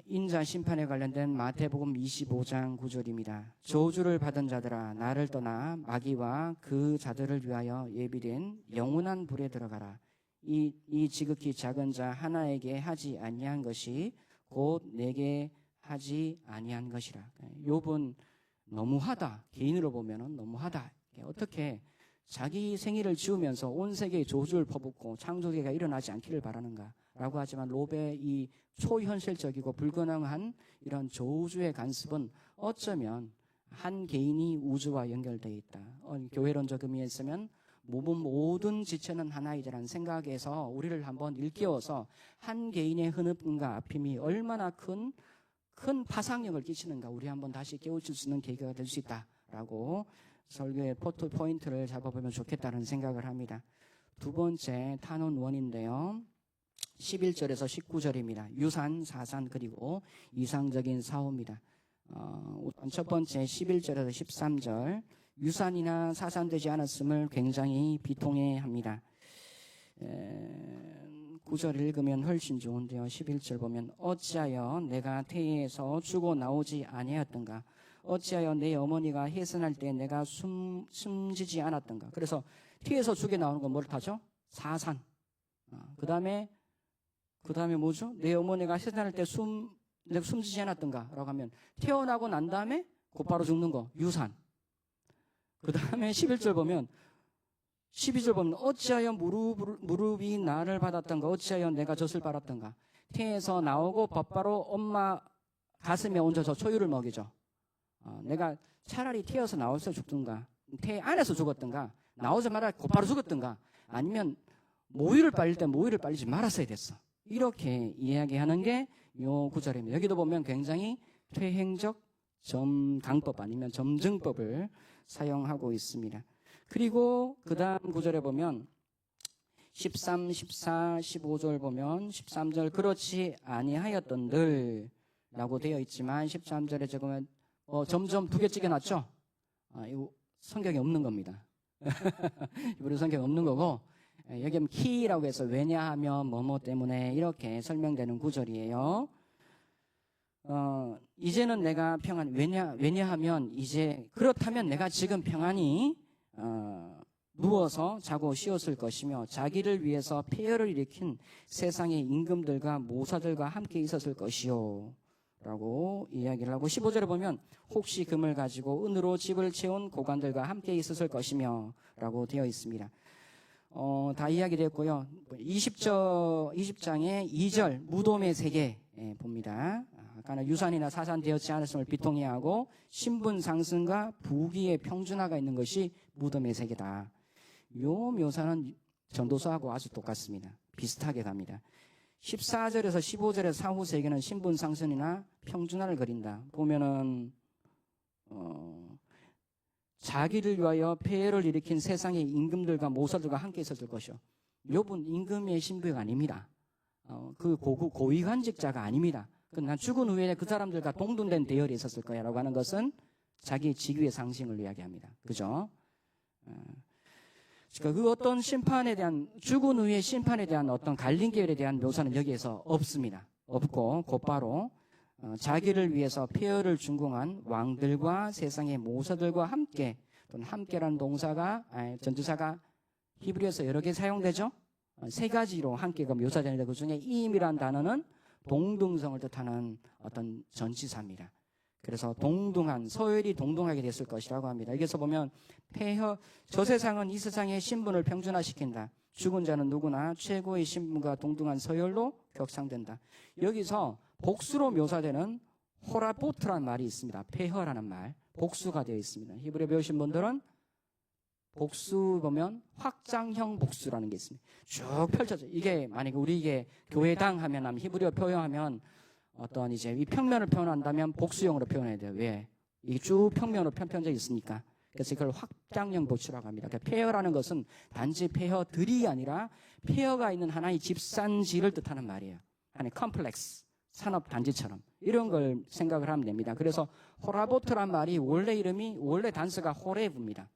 인자 심판에 관련된 마태복음 25장 9절입니다. 저주를 받은 자들아 나를 떠나 마귀와 그 자들을 위하여 예비된 영원한 불에 들어가라. 이 지극히 작은 자 하나에게 하지 아니한 것이 곧 내게 하지 아니한 것이라. 욥은 너무하다. 개인으로 보면은 너무하다. 어떻게 자기 생일을 지우면서 온 세계에 저주를 퍼붓고 창조계가 일어나지 않기를 바라는가? 라고 하지만 욥의 이 초현실적이고 불가능한 이런 저주의 간섭은 어쩌면 한 개인이 우주와 연결되어 있다. 교회론적 의미에서면 모든 지체는 하나이다라는 생각에서 우리를 한번 일깨워서 한 개인의 흐느낌과 아픔이 얼마나 큰 파상력을 끼치는가 우리 한번 다시 깨우칠 수 있는 계기가 될 수 있다라고 설교의 포인트를 잡아보면 좋겠다는 생각을 합니다. 두 번째 탄원원인데요. 11절에서 19절입니다. 유산, 사산 그리고 이상적인 사후입니다. 첫 번째 11절에서 13절 유산이나 사산되지 않았음을 굉장히 비통해합니다. 9절 읽으면 훨씬 좋은데요. 11절 보면 어찌하여 내가 태에서 죽어 나오지 아니하였던가? 어찌하여 내 어머니가 해산할 때 내가 숨지지 않았던가? 그래서 태에서 죽어 나오는 건 뭘 타죠? 사산. 그 다음에 뭐죠? 내 어머니가 해산할 때 내가 숨지지 않았던가? 라고 하면 태어나고 난 다음에 곧바로 죽는 거, 유산. 그 다음에 12절 보면 어찌하여 무릎이 나를 받았던가? 어찌하여 내가 젖을 빨았던가? 태에서 나오고 곧바로 엄마 가슴에 얹어 저 초유를 먹이죠. 내가 차라리 태어서 나와서 죽든가, 태 안에서 죽었던가, 나오자마자 곧바로 죽었던가, 아니면 모유를 빨릴 때 모유를 빨리지 말았어야 됐어. 이렇게 이야기하는 게 요 구절입니다. 여기도 보면 굉장히 퇴행적 강법 아니면 점증법을 사용하고 있습니다. 그리고 그 다음 구절에 보면 13, 14, 15절 보면 13절 그렇지 아니하였던들 라고 되어 있지만 13절에 적으면 점점 두 개 찍어놨죠? 이거 성경에 없는 겁니다. 우리 성경에 없는 거고 여기 키라고 해서 왜냐하면 뭐뭐 때문에 이렇게 설명되는 구절이에요. 이제는 내가 왜냐하면 이제 그렇다면 내가 지금 평안히 누워서 자고 쉬었을 것이며 자기를 위해서 폐허를 일으킨 세상의 임금들과 모사들과 함께 있었을 것이요 라고 이야기를 하고 15절에 보면 혹시 금을 가지고 은으로 집을 채운 고관들과 함께 있었을 것이며 라고 되어 있습니다. 다 이야기됐고요. 20장의 2절 무덤의 세계 봅니다. 아까는 유산이나 사산되었지 않았음을 비통해하고 신분 상승과 부귀의 평준화가 있는 것이 무덤의 세계다. 요 묘사는 전도서하고 아주 똑같습니다. 비슷하게 갑니다. 14절에서 15절의 사후 세계는 신분 상승이나 평준화를 그린다. 보면은 자기를 위하여 폐해를 일으킨 세상의 임금들과 모사들과 함께 있었을 것이요. 욥은 임금의 신부가 아닙니다. 그 고위관직자가 아닙니다. 그러나 죽은 후에 그 사람들과 동등된 대열이 있었을 거야 라고 하는 것은 자기 직위의 상승을 이야기합니다. 그죠? 그러니까 그 어떤 심판에 대한, 죽은 후에 심판에 대한 어떤 갈림계열에 대한 묘사는 여기에서 없습니다. 없고 곧바로 자기를 위해서 폐허를 준공한 왕들과 세상의 모사들과 함께, 또는 함께라는 전치사가 히브리어에서 여러 개 사용되죠. 세 가지로 함께가 묘사되는데 그 중에 임이란 단어는 동등성을 뜻하는 어떤 전치사입니다. 그래서 동등한, 서열이 동등하게 됐을 것이라고 합니다. 여기서 보면 폐허, 저 세상은 이 세상의 신분을 평준화시킨다. 죽은 자는 누구나 최고의 신분과 동등한 서열로 격상된다. 여기서 복수로 묘사되는 호라보트라는 말이 있습니다. 폐허라는 말, 복수가 되어 있습니다. 히브리어 배우신 분들은 복수 보면 확장형 복수라는 게 있습니다. 쭉 펼쳐져. 이게 만약에 우리 이게 교회당 하면 히브리어 표현하면 어떤 이제 이 평면을 표현한다면 복수형으로 표현해야 돼요. 왜? 이게 쭉 평면으로 편편져 있으니까. 그래서 이걸 확장형 복수라고 합니다. 그러니까 폐허라는 것은 단지 폐허들이 아니라 폐허가 있는 하나의 집산지를 뜻하는 말이에요. 하나의 컴플렉스, 산업 단지처럼 이런 걸 생각을 하면 됩니다. 그래서 호라보트란 말이 원래 단서가 호렙입니다.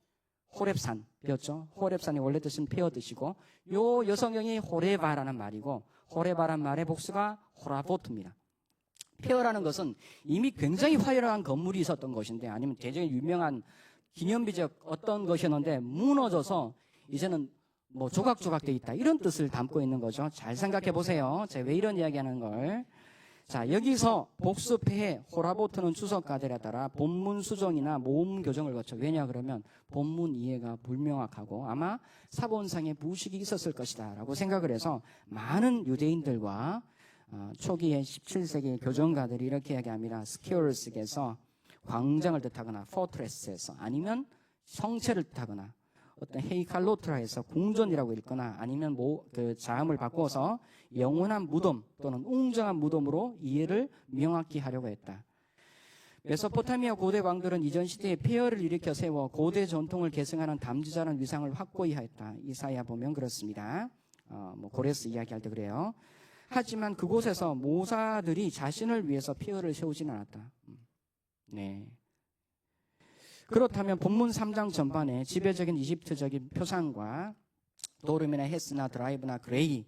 호렙산 배웠죠? 호렙산이 원래 뜻은 폐허 뜻이고 요 여성형이 호레바라는 말이고 호레바란 말의 복수가 호라보트입니다. 폐허라는 것은 이미 굉장히 화려한 건물이 있었던 것인데 아니면 대중의 유명한 기념비적 어떤 것이었는데 무너져서 이제는 뭐 조각조각 돼 있다 이런 뜻을 담고 있는 거죠. 잘 생각해 보세요. 제가 왜 이런 이야기하는 걸. 자, 여기서 복수, 폐해, 호라보트는 주석가들에 따라 본문 수정이나 모음 교정을 거쳐. 왜냐 그러면 본문 이해가 불명확하고 아마 사본상의 부식이 있었을 것이다 라고 생각을 해서 많은 유대인들과 초기의 17세기 교정가들이 이렇게 이야기합니다. 스퀘어스에서 광장을 뜻하거나 포트레스에서 아니면 성체를 뜻하거나 어떤 헤이칼로트라에서 궁전이라고 읽거나 아니면 그 자음을 바꿔서 영원한 무덤 또는 웅장한 무덤으로 이해를 명확히 하려고 했다. 메소포타미아 고대 왕들은 이전 시대에 폐허를 일으켜 세워 고대 전통을 계승하는 담지자라는 위상을 확고히 하였다. 이사야 보면 그렇습니다. 고레스 이야기할 때 그래요. 하지만 그곳에서 모사들이 자신을 위해서 폐허를 세우지는 않았다. 네. 그렇다면 본문 3장 전반에 지배적인 이집트적인 표상과 도름이나 헤스나 드라이브나 그레이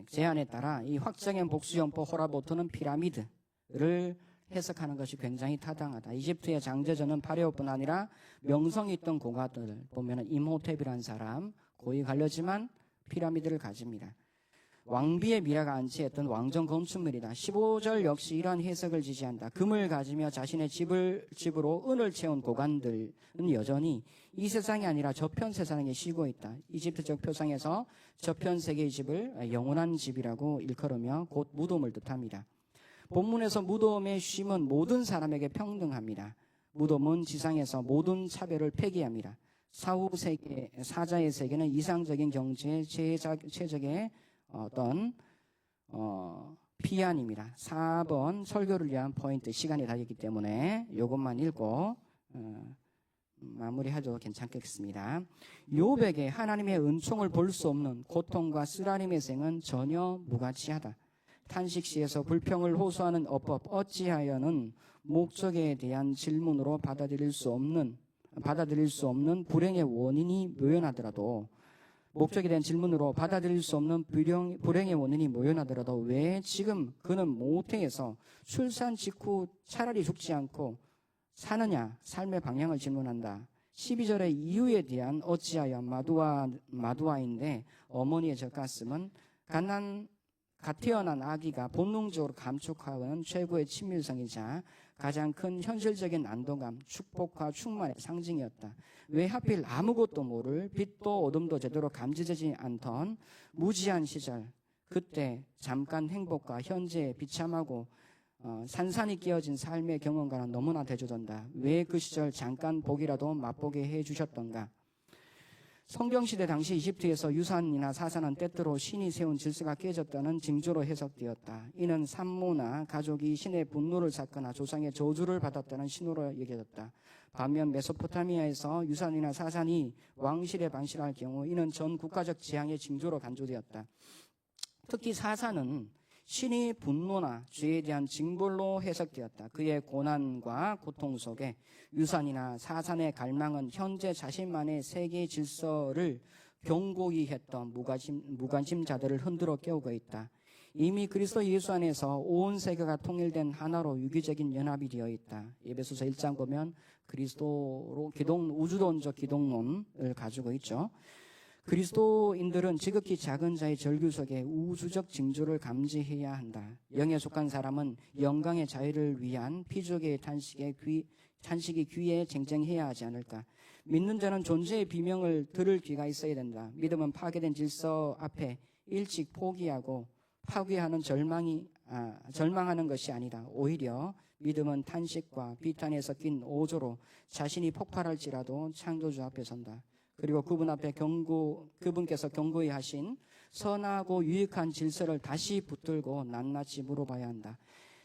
제안에 따라 이 확장형 복수형포 호라보트는 피라미드를 해석하는 것이 굉장히 타당하다. 이집트의 장제전은 파레오뿐 아니라 명성이 있던 고가들 보면 임호텝이라는 사람 고위 갈려지만 피라미드를 가집니다. 왕비의 미라가 안치했던 왕정 건축물이다. 15절 역시 이러한 해석을 지지한다. 금을 가지며 자신의 집으로 은을 채운 고관들은 여전히 이 세상이 아니라 저편 세상에 쉬고 있다. 이집트적 표상에서 저편 세계의 집을 영원한 집이라고 일컬으며 곧 무덤을 뜻합니다. 본문에서 무덤의 쉼은 모든 사람에게 평등합니다. 무덤은 지상에서 모든 차별을 폐기합니다. 사후 세계, 사자의 세계는 이상적인 경지의 최적의 어떤 피안입니다. 4번 설교를 위한 포인트 시간이 다 있기 때문에 이것만 읽고 마무리해도 괜찮겠습니다. 욥에게 하나님의 은총을 볼 수 없는 고통과 쓰라림의 생은 전혀 무가치하다. 탄식시에서 불평을 호소하는 어법 어찌하여는 목적에 대한 질문으로 받아들일 수 없는 불행의 원인이 묘연하더라도 목적에 대한 질문으로 받아들일 수 없는 불행의 원인이 묘연하더라도 왜 지금 그는 모태에서 출산 직후 차라리 죽지 않고 사느냐 삶의 방향을 질문한다. 12절의 이유에 대한 어찌하여 마두아인데 어머니의 젖가슴은 갓 태어난 아기가 본능적으로 감축하는 최고의 친밀성이자 가장 큰 현실적인 안도감, 축복과 충만의 상징이었다. 왜 하필 아무것도 모를 빛도 어둠도 제대로 감지되지 않던 무지한 시절, 그때 잠깐 행복과 현재의 비참하고 산산이 끼어진 삶의 경험과는 너무나 대조된다. 왜 그 시절 잠깐 복이라도 맛보게 해주셨던가? 성경시대 당시 이집트에서 유산이나 사산은 때때로 신이 세운 질서가 깨졌다는 징조로 해석되었다. 이는 산모나 가족이 신의 분노를 샀거나 조상의 저주를 받았다는 신호로 여겨졌다. 반면 메소포타미아에서 유산이나 사산이 왕실에 반실할 경우 이는 전 국가적 재앙의 징조로 간주되었다. 특히 사산은 신이 분노나 죄에 대한 징벌로 해석되었다. 그의 고난과 고통 속에 유산이나 사산의 갈망은 현재 자신만의 세계 질서를 경고히 했던 무관심자들을 흔들어 깨우고 있다. 이미 그리스도 예수 안에서 온 세계가 통일된 하나로 유기적인 연합이 되어 있다. 에베소서 1장 보면 그리스도로 우주론적 기독론을 가지고 있죠. 그리스도인들은 지극히 작은 자의 절규 속에 우주적 징조를 감지해야 한다. 영에 속한 사람은 영광의 자유를 위한 피조계의 탄식이 귀에 쟁쟁해야 하지 않을까. 믿는 자는 존재의 비명을 들을 귀가 있어야 된다. 믿음은 파괴된 질서 앞에 일찍 포기하고 파괴하는 절망하는 것이 아니다. 오히려 믿음은 탄식과 비탄에 섞인 오조로 자신이 폭발할지라도 창조주 앞에 선다. 그리고 그분 앞에 그분께서 경고히 하신 선하고 유익한 질서를 다시 붙들고 낱낱이 물어봐야 한다.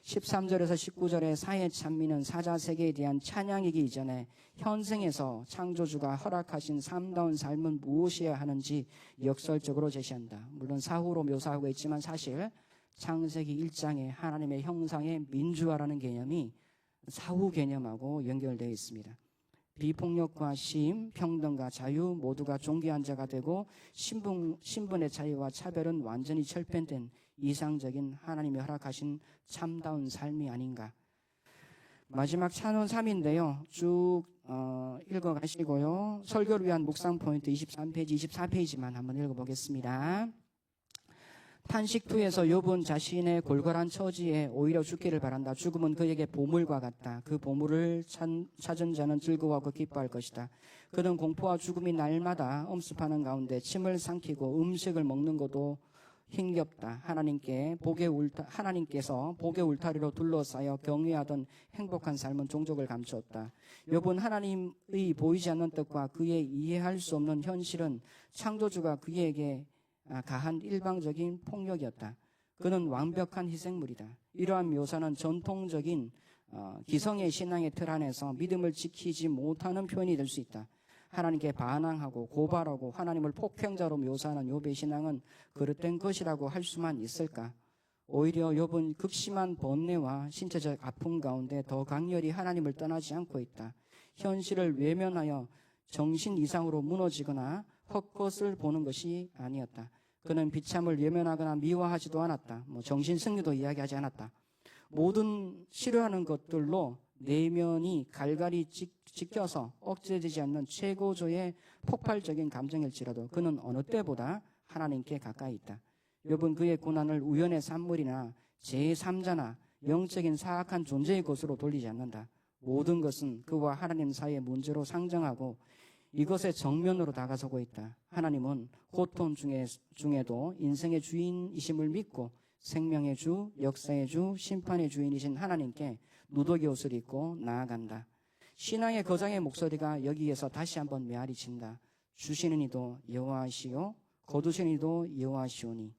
13절에서 19절의 사회 찬미는 사자 세계에 대한 찬양이기 이전에 현생에서 창조주가 허락하신 삶다운 삶은 무엇이어야 하는지 역설적으로 제시한다. 물론 사후로 묘사하고 있지만 사실 창세기 1장에 하나님의 형상의 민주화라는 개념이 사후 개념하고 연결되어 있습니다. 비폭력과 시임, 평등과 자유 모두가 존귀한 자가 되고 신분의 차이와 차별은 완전히 철폐된 이상적인 하나님이 허락하신 참다운 삶이 아닌가. 마지막 찬원 3인데요. 쭉 읽어가시고요. 설교를 위한 묵상 포인트 23페이지, 24페이지만 한번 읽어보겠습니다. 탄식2에서 욥은 자신의 골골한 처지에 오히려 죽기를 바란다. 죽음은 그에게 보물과 같다. 그 보물을 찾은 자는 즐거워하고 기뻐할 것이다. 그는 공포와 죽음이 날마다 엄습하는 가운데 침을 삼키고 음식을 먹는 것도 힘겹다. 하나님께서 복의 울타리로 둘러싸여 경외하던 행복한 삶은 종족을 감추었다. 욥은 하나님의 보이지 않는 뜻과 그의 이해할 수 없는 현실은 창조주가 그에게 가한 일방적인 폭력이었다. 그는 완벽한 희생물이다. 이러한 묘사는 전통적인 기성의 신앙의 틀 안에서 믿음을 지키지 못하는 표현이 될 수 있다. 하나님께 반항하고 고발하고 하나님을 폭행자로 묘사하는 욥의 신앙은 그릇된 것이라고 할 수만 있을까? 오히려 욥은 극심한 번뇌와 신체적 아픔 가운데 더 강렬히 하나님을 떠나지 않고 있다. 현실을 외면하여 정신 이상으로 무너지거나 헛것을 보는 것이 아니었다. 그는 비참을 외면하거나 미워하지도 않았다. 정신 승리도 이야기하지 않았다. 모든 싫어하는 것들로 내면이 갈갈이 찢겨서 억제되지 않는 최고조의 폭발적인 감정일지라도 그는 어느 때보다 하나님께 가까이 있다. 욥은 그의 고난을 우연의 산물이나 제3자나 영적인 사악한 존재의 것으로 돌리지 않는다. 모든 것은 그와 하나님 사이의 문제로 상정하고 이것의 정면으로 다가서고 있다. 하나님은 고통 중에도 인생의 주인이심을 믿고 생명의 주, 역사의 주, 심판의 주인이신 하나님께 누더기 옷을 입고 나아간다. 신앙의 거장의 목소리가 여기에서 다시 한번 메아리친다. 주시는 이도 여호와시요 거두시는 이도 여호와시오니.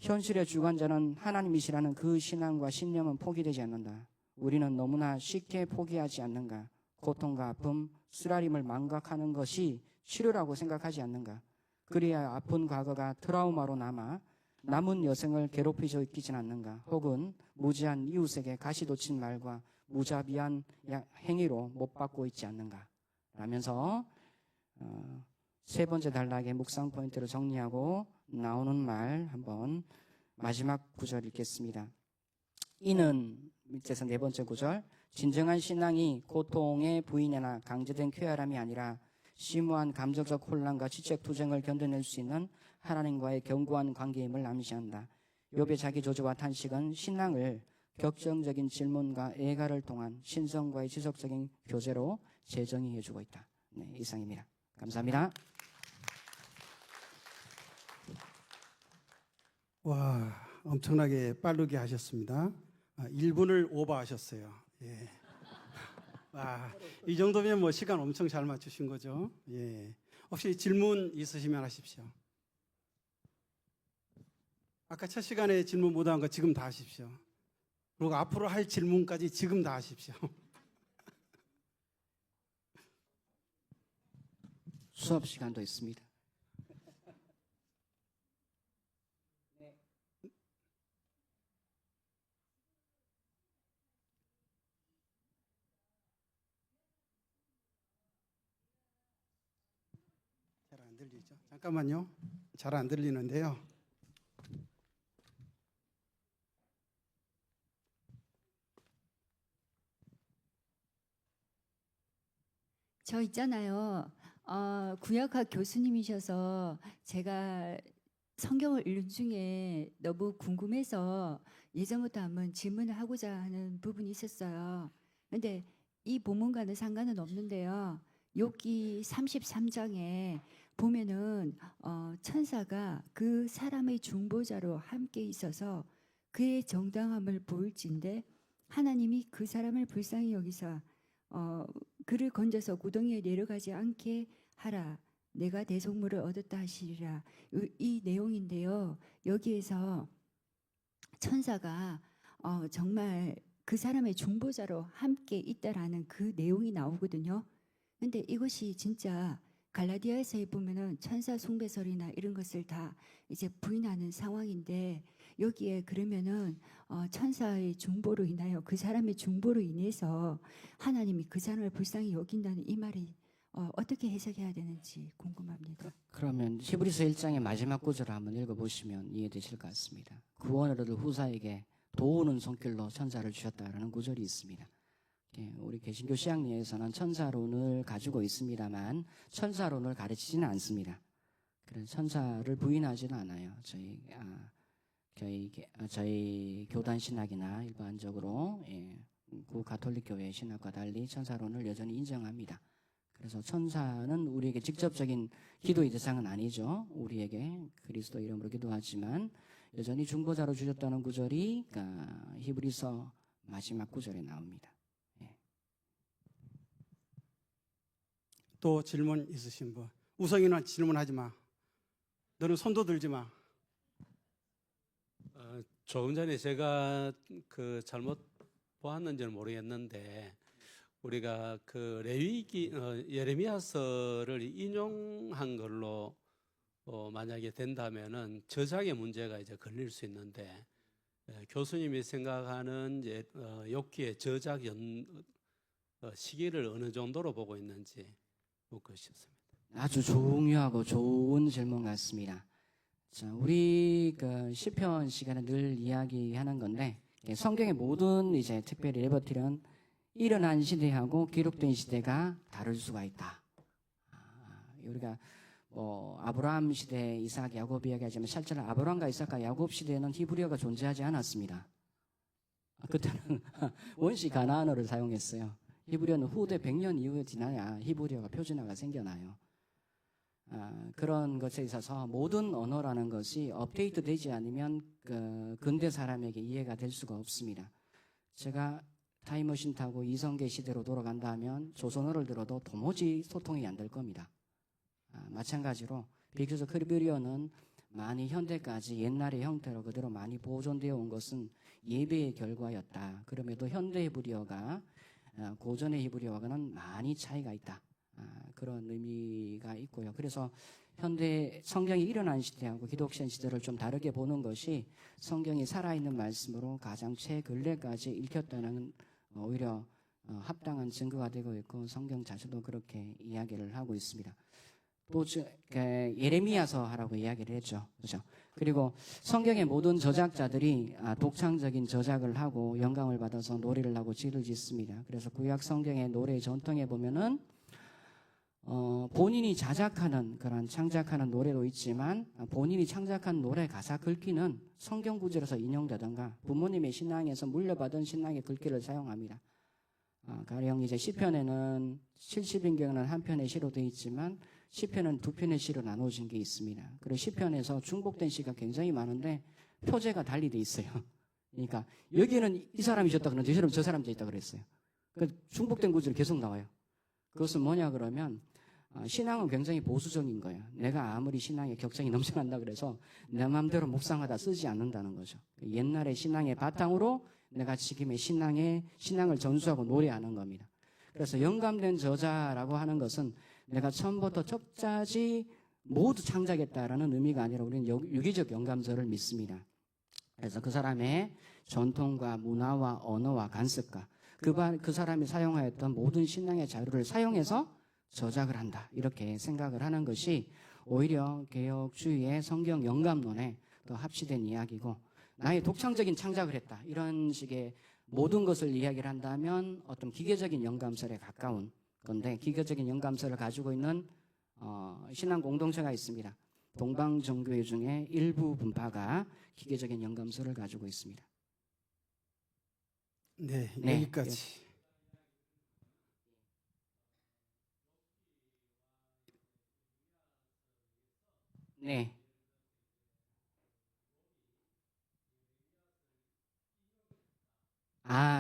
현실의 주관자는 하나님이시라는 그 신앙과 신념은 포기되지 않는다. 우리는 너무나 쉽게 포기하지 않는가? 고통과 아픔, 쓰라림을 망각하는 것이 치료라고 생각하지 않는가? 그래야 아픈 과거가 트라우마로 남은 여생을 괴롭히져 있기진 않는가? 혹은 무지한 이웃에게 가시돋친 말과 무자비한 행위로 못 받고 있지 않는가? 라면서 세 번째 단락의 묵상 포인트를 정리하고 나오는 말 한번 마지막 구절 읽겠습니다. 이는 밑에서 네 번째 구절, 진정한 신앙이 고통의 부인이나 강제된 쾌활함이 아니라 심오한 감정적 혼란과 지적 투쟁을 견뎌낼 수 있는 하나님과의 견고한 관계임을 암시한다. 욥의 자기 조조와 탄식은 신앙을 격정적인 질문과 애가를 통한 신성과의 지속적인 교제로 재정의해주고 있다. 네, 이상입니다. 감사합니다. 와, 엄청나게 빠르게 하셨습니다. 1분을 오버하셨어요. 예. 와, 이 정도면 뭐 시간 엄청 잘 맞추신 거죠. 예. 혹시 질문 있으시면 하십시오. 아까 첫 시간에 질문 못한 거 지금 다 하십시오. 그리고 앞으로 할 질문까지 지금 다 하십시오. 수업 시간도 있습니다. 잘 안 들리죠? 잠깐만요. 잘 안 들리는데요. 저 있잖아요. 구약학 교수님이셔서 제가 성경을 읽는 중에 너무 궁금해서 예전부터 한번 질문을 하고자 하는 부분이 있었어요. 근데 이 본문과는 상관은 없는데요. 욥기 33장에 보면은 천사가 그 사람의 중보자로 함께 있어서 그의 정당함을 보일진데 하나님이 그 사람을 불쌍히 여기사 그를 건져서 구덩이에 내려가지 않게 하라. 내가 대속물을 얻었다 하시리라. 이 내용인데요. 여기에서 천사가 정말 그 사람의 중보자로 함께 있다라는 그 내용이 나오거든요. 근데 이것이 진짜 갈라디아서에 보면은 천사 숭배설이나 이런 것을 다 이제 부인하는 상황인데 여기에 그러면은 천사의 중보로 인하여 그 사람의 중보로 인해서 하나님이 그 사람을 불쌍히 여긴다는 이 말이 어떻게 해석해야 되는지 궁금합니다. 그러면 히브리서 1장의 마지막 구절을 한번 읽어보시면 이해되실 것 같습니다. 구원을 얻을 후사에게 도우는 손길로 천사를 주셨다라는 구절이 있습니다. 우리 개신교 신학리에서는 천사론을 가지고 있습니다만 천사론을 가르치지는 않습니다. 그래서 천사를 부인하지는 않아요. 저희 교단 신학이나 일반적으로 구 가톨릭 교회 신학과 달리 천사론을 여전히 인정합니다. 그래서 천사는 우리에게 직접적인 기도의 대상은 아니죠. 우리에게 그리스도 이름으로 기도하지만 여전히 중보자로 주셨다는 구절이 히브리서 마지막 구절에 나옵니다. 또 질문 있으신 분? 우성이는 질문하지 마. 너는 손도 들지 마. 조금 전에 제가 잘못 보았는지는 모르겠는데 우리가 레위기 예레미야서를 인용한 걸로 만약에 된다면은 저작의 문제가 이제 걸릴 수 있는데 교수님이 생각하는 욥기의 저작 시기를 어느 정도로 보고 있는지 묻고 싶습니다. 아주 중요하고 좋은 질문 같습니다. 자, 우리 시편 시간에 늘 이야기하는 건데 성경의 모든 이제 특별히 레버티는 일어난 시대하고 기록된 시대가 다를 수가 있다. 우리가 아브라함 시대, 이삭, 야곱 이야기하지만 실제로 아브라함과 이삭과 야곱 시대에는 히브리어가 존재하지 않았습니다. 그때는 원시 가나안어를 사용했어요. 히브리어는 후대 100년 이후에 지나야 히브리어가 표준화가 생겨나요. 그런 것에 있어서 모든 언어라는 것이 업데이트 되지 않으면 근대 사람에게 이해가 될 수가 없습니다. 제가 타임머신 타고 이성계 시대로 돌아간다면 조선어를 들어도 도무지 소통이 안 될 겁니다. 마찬가지로 비교적 히브리어는 많이 현대까지 옛날의 형태로 그대로 많이 보존되어 온 것은 예배의 결과였다. 그럼에도 현대 히브리어가 고전의 히브리어와는 많이 차이가 있다. 그런 의미가 있고요. 그래서 현대 성경이 일어난 시대하고 기독신 시대를 좀 다르게 보는 것이 성경이 살아있는 말씀으로 가장 최근래까지 읽혔다는 오히려 합당한 증거가 되고 있고 성경 자체도 그렇게 이야기를 하고 있습니다. 또 예레미야서 하라고 이야기를 했죠. 그렇죠? 그리고 성경의 모든 저작자들이 독창적인 저작을 하고 영감을 받아서 노래를 하고 시를 짓습니다. 그래서 구약 성경의 노래 전통에 보면은 본인이 자작하는 그런 창작하는 노래도 있지만 본인이 창작한 노래 가사 글귀는 성경 구절에서 인용되던가 부모님의 신앙에서 물려받은 신앙의 글귀를 사용합니다. 가령 이제 시편에는 70인경은 한 편의 시로 되어 있지만 시편은 두 편의 시로 나눠진 게 있습니다. 그리고 시편에서 중복된 시가 굉장히 많은데 표제가 달리 돼 있어요. 그러니까 여기는 이 사람이 졌다 그러는데 저 사람이 졌다 그랬어요. 그 중복된 구절이 계속 나와요. 그것은 뭐냐 그러면 신앙은 굉장히 보수적인 거예요. 내가 아무리 신앙에 격정이 넘쳐난다 그래서 내 마음대로 묵상하다 쓰지 않는다는 거죠. 옛날의 신앙의 바탕으로 내가 지금의 신앙을 전수하고 노래하는 겁니다. 그래서 영감된 저자라고 하는 것은 내가 처음부터 적자지 모두 창작했다라는 의미가 아니라 우리는 유기적 영감서를 믿습니다. 그래서 그 사람의 전통과 문화와 언어와 간섭과 그 사람이 사용하였던 모든 신앙의 자료를 사용해서 저작을 한다. 이렇게 생각을 하는 것이 오히려 개혁주의의 성경 영감론에 더 합치된 이야기고 나의 독창적인 창작을 했다. 이런 식의 모든 것을 이야기를 한다면 어떤 기계적인 영감설에 가까운 건데 기계적인 영감설을 가지고 있는 신앙 공동체가 있습니다. 동방정교회 중에 일부 분파가 기계적인 영감서를 가지고 있습니다. 네, 네, 여기까지. 네.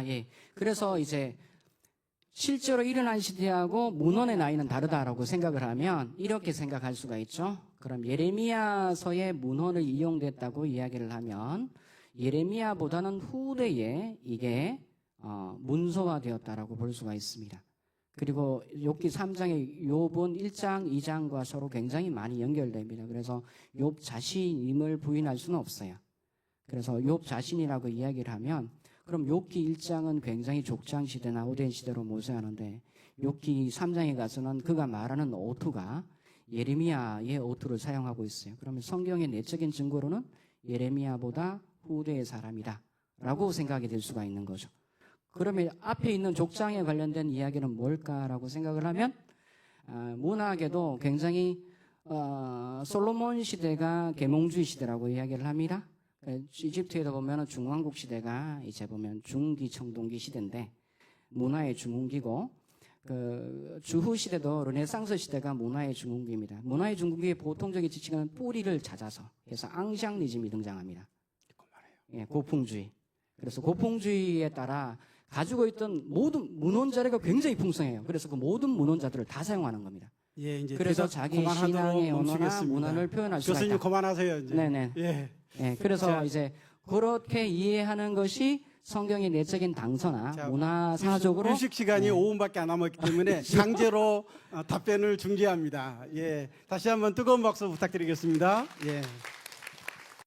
예. 그래서 이제 실제로 일어난 시대하고 문헌의 나이는 다르다라고 생각을 하면 이렇게 생각할 수가 있죠. 그럼 예레미야서의 문헌을 이용됐다고 이야기를 하면 예레미야보다는 후대에 이게 문서화되었다라고 볼 수가 있습니다. 그리고 욥기 3장의 욥은 1장, 2장과 서로 굉장히 많이 연결됩니다. 그래서 욥 자신임을 부인할 수는 없어요. 그래서 욥 자신이라고 이야기를 하면 그럼 욥기 1장은 굉장히 족장 시대나 오랜 시대로 모세하는데 욥기 3장에 가서는 그가 말하는 어투가 예레미야의 어투를 사용하고 있어요. 그러면 성경의 내적인 증거로는 예레미야보다 후대의 사람이다 라고 생각이 될 수가 있는 거죠. 그러면 앞에 있는 족장에 관련된 이야기는 뭘까라고 생각을 하면 문학에도 굉장히 솔로몬 시대가 계몽주의 시대라고 이야기를 합니다. 이집트에도 보면 중왕국 시대가 이제 보면 중기 청동기 시대인데 문화의 중흥기고 그 주후 시대도 르네상스 시대가 문화의 중흥기입니다. 문화의 중흥기의 보통적인 지칭은 뿌리를 찾아서 그래서 앙샹리즘이 등장합니다. 예, 고풍주의. 그래서 고풍주의에 따라 가지고 있던 모든 문헌 자료가 굉장히 풍성해요. 그래서 그 모든 문헌자들을 다 사용하는 겁니다. 예, 이제 그래서 대답 자기 그만하도록 신앙의 언어나 멈추겠습니다. 문화를 표현할 수가 교수님 있다. 그만하세요. 이제. 네네. 예. 예, 그래서 자. 이제 그렇게 이해하는 것이 성경의 내적인 당서나 자, 문화사적으로 휴식 시간이 네. 5분밖에 안 남았기 때문에 강제로 답변을 중지합니다. 예, 다시 한번 뜨거운 박수 부탁드리겠습니다. 예.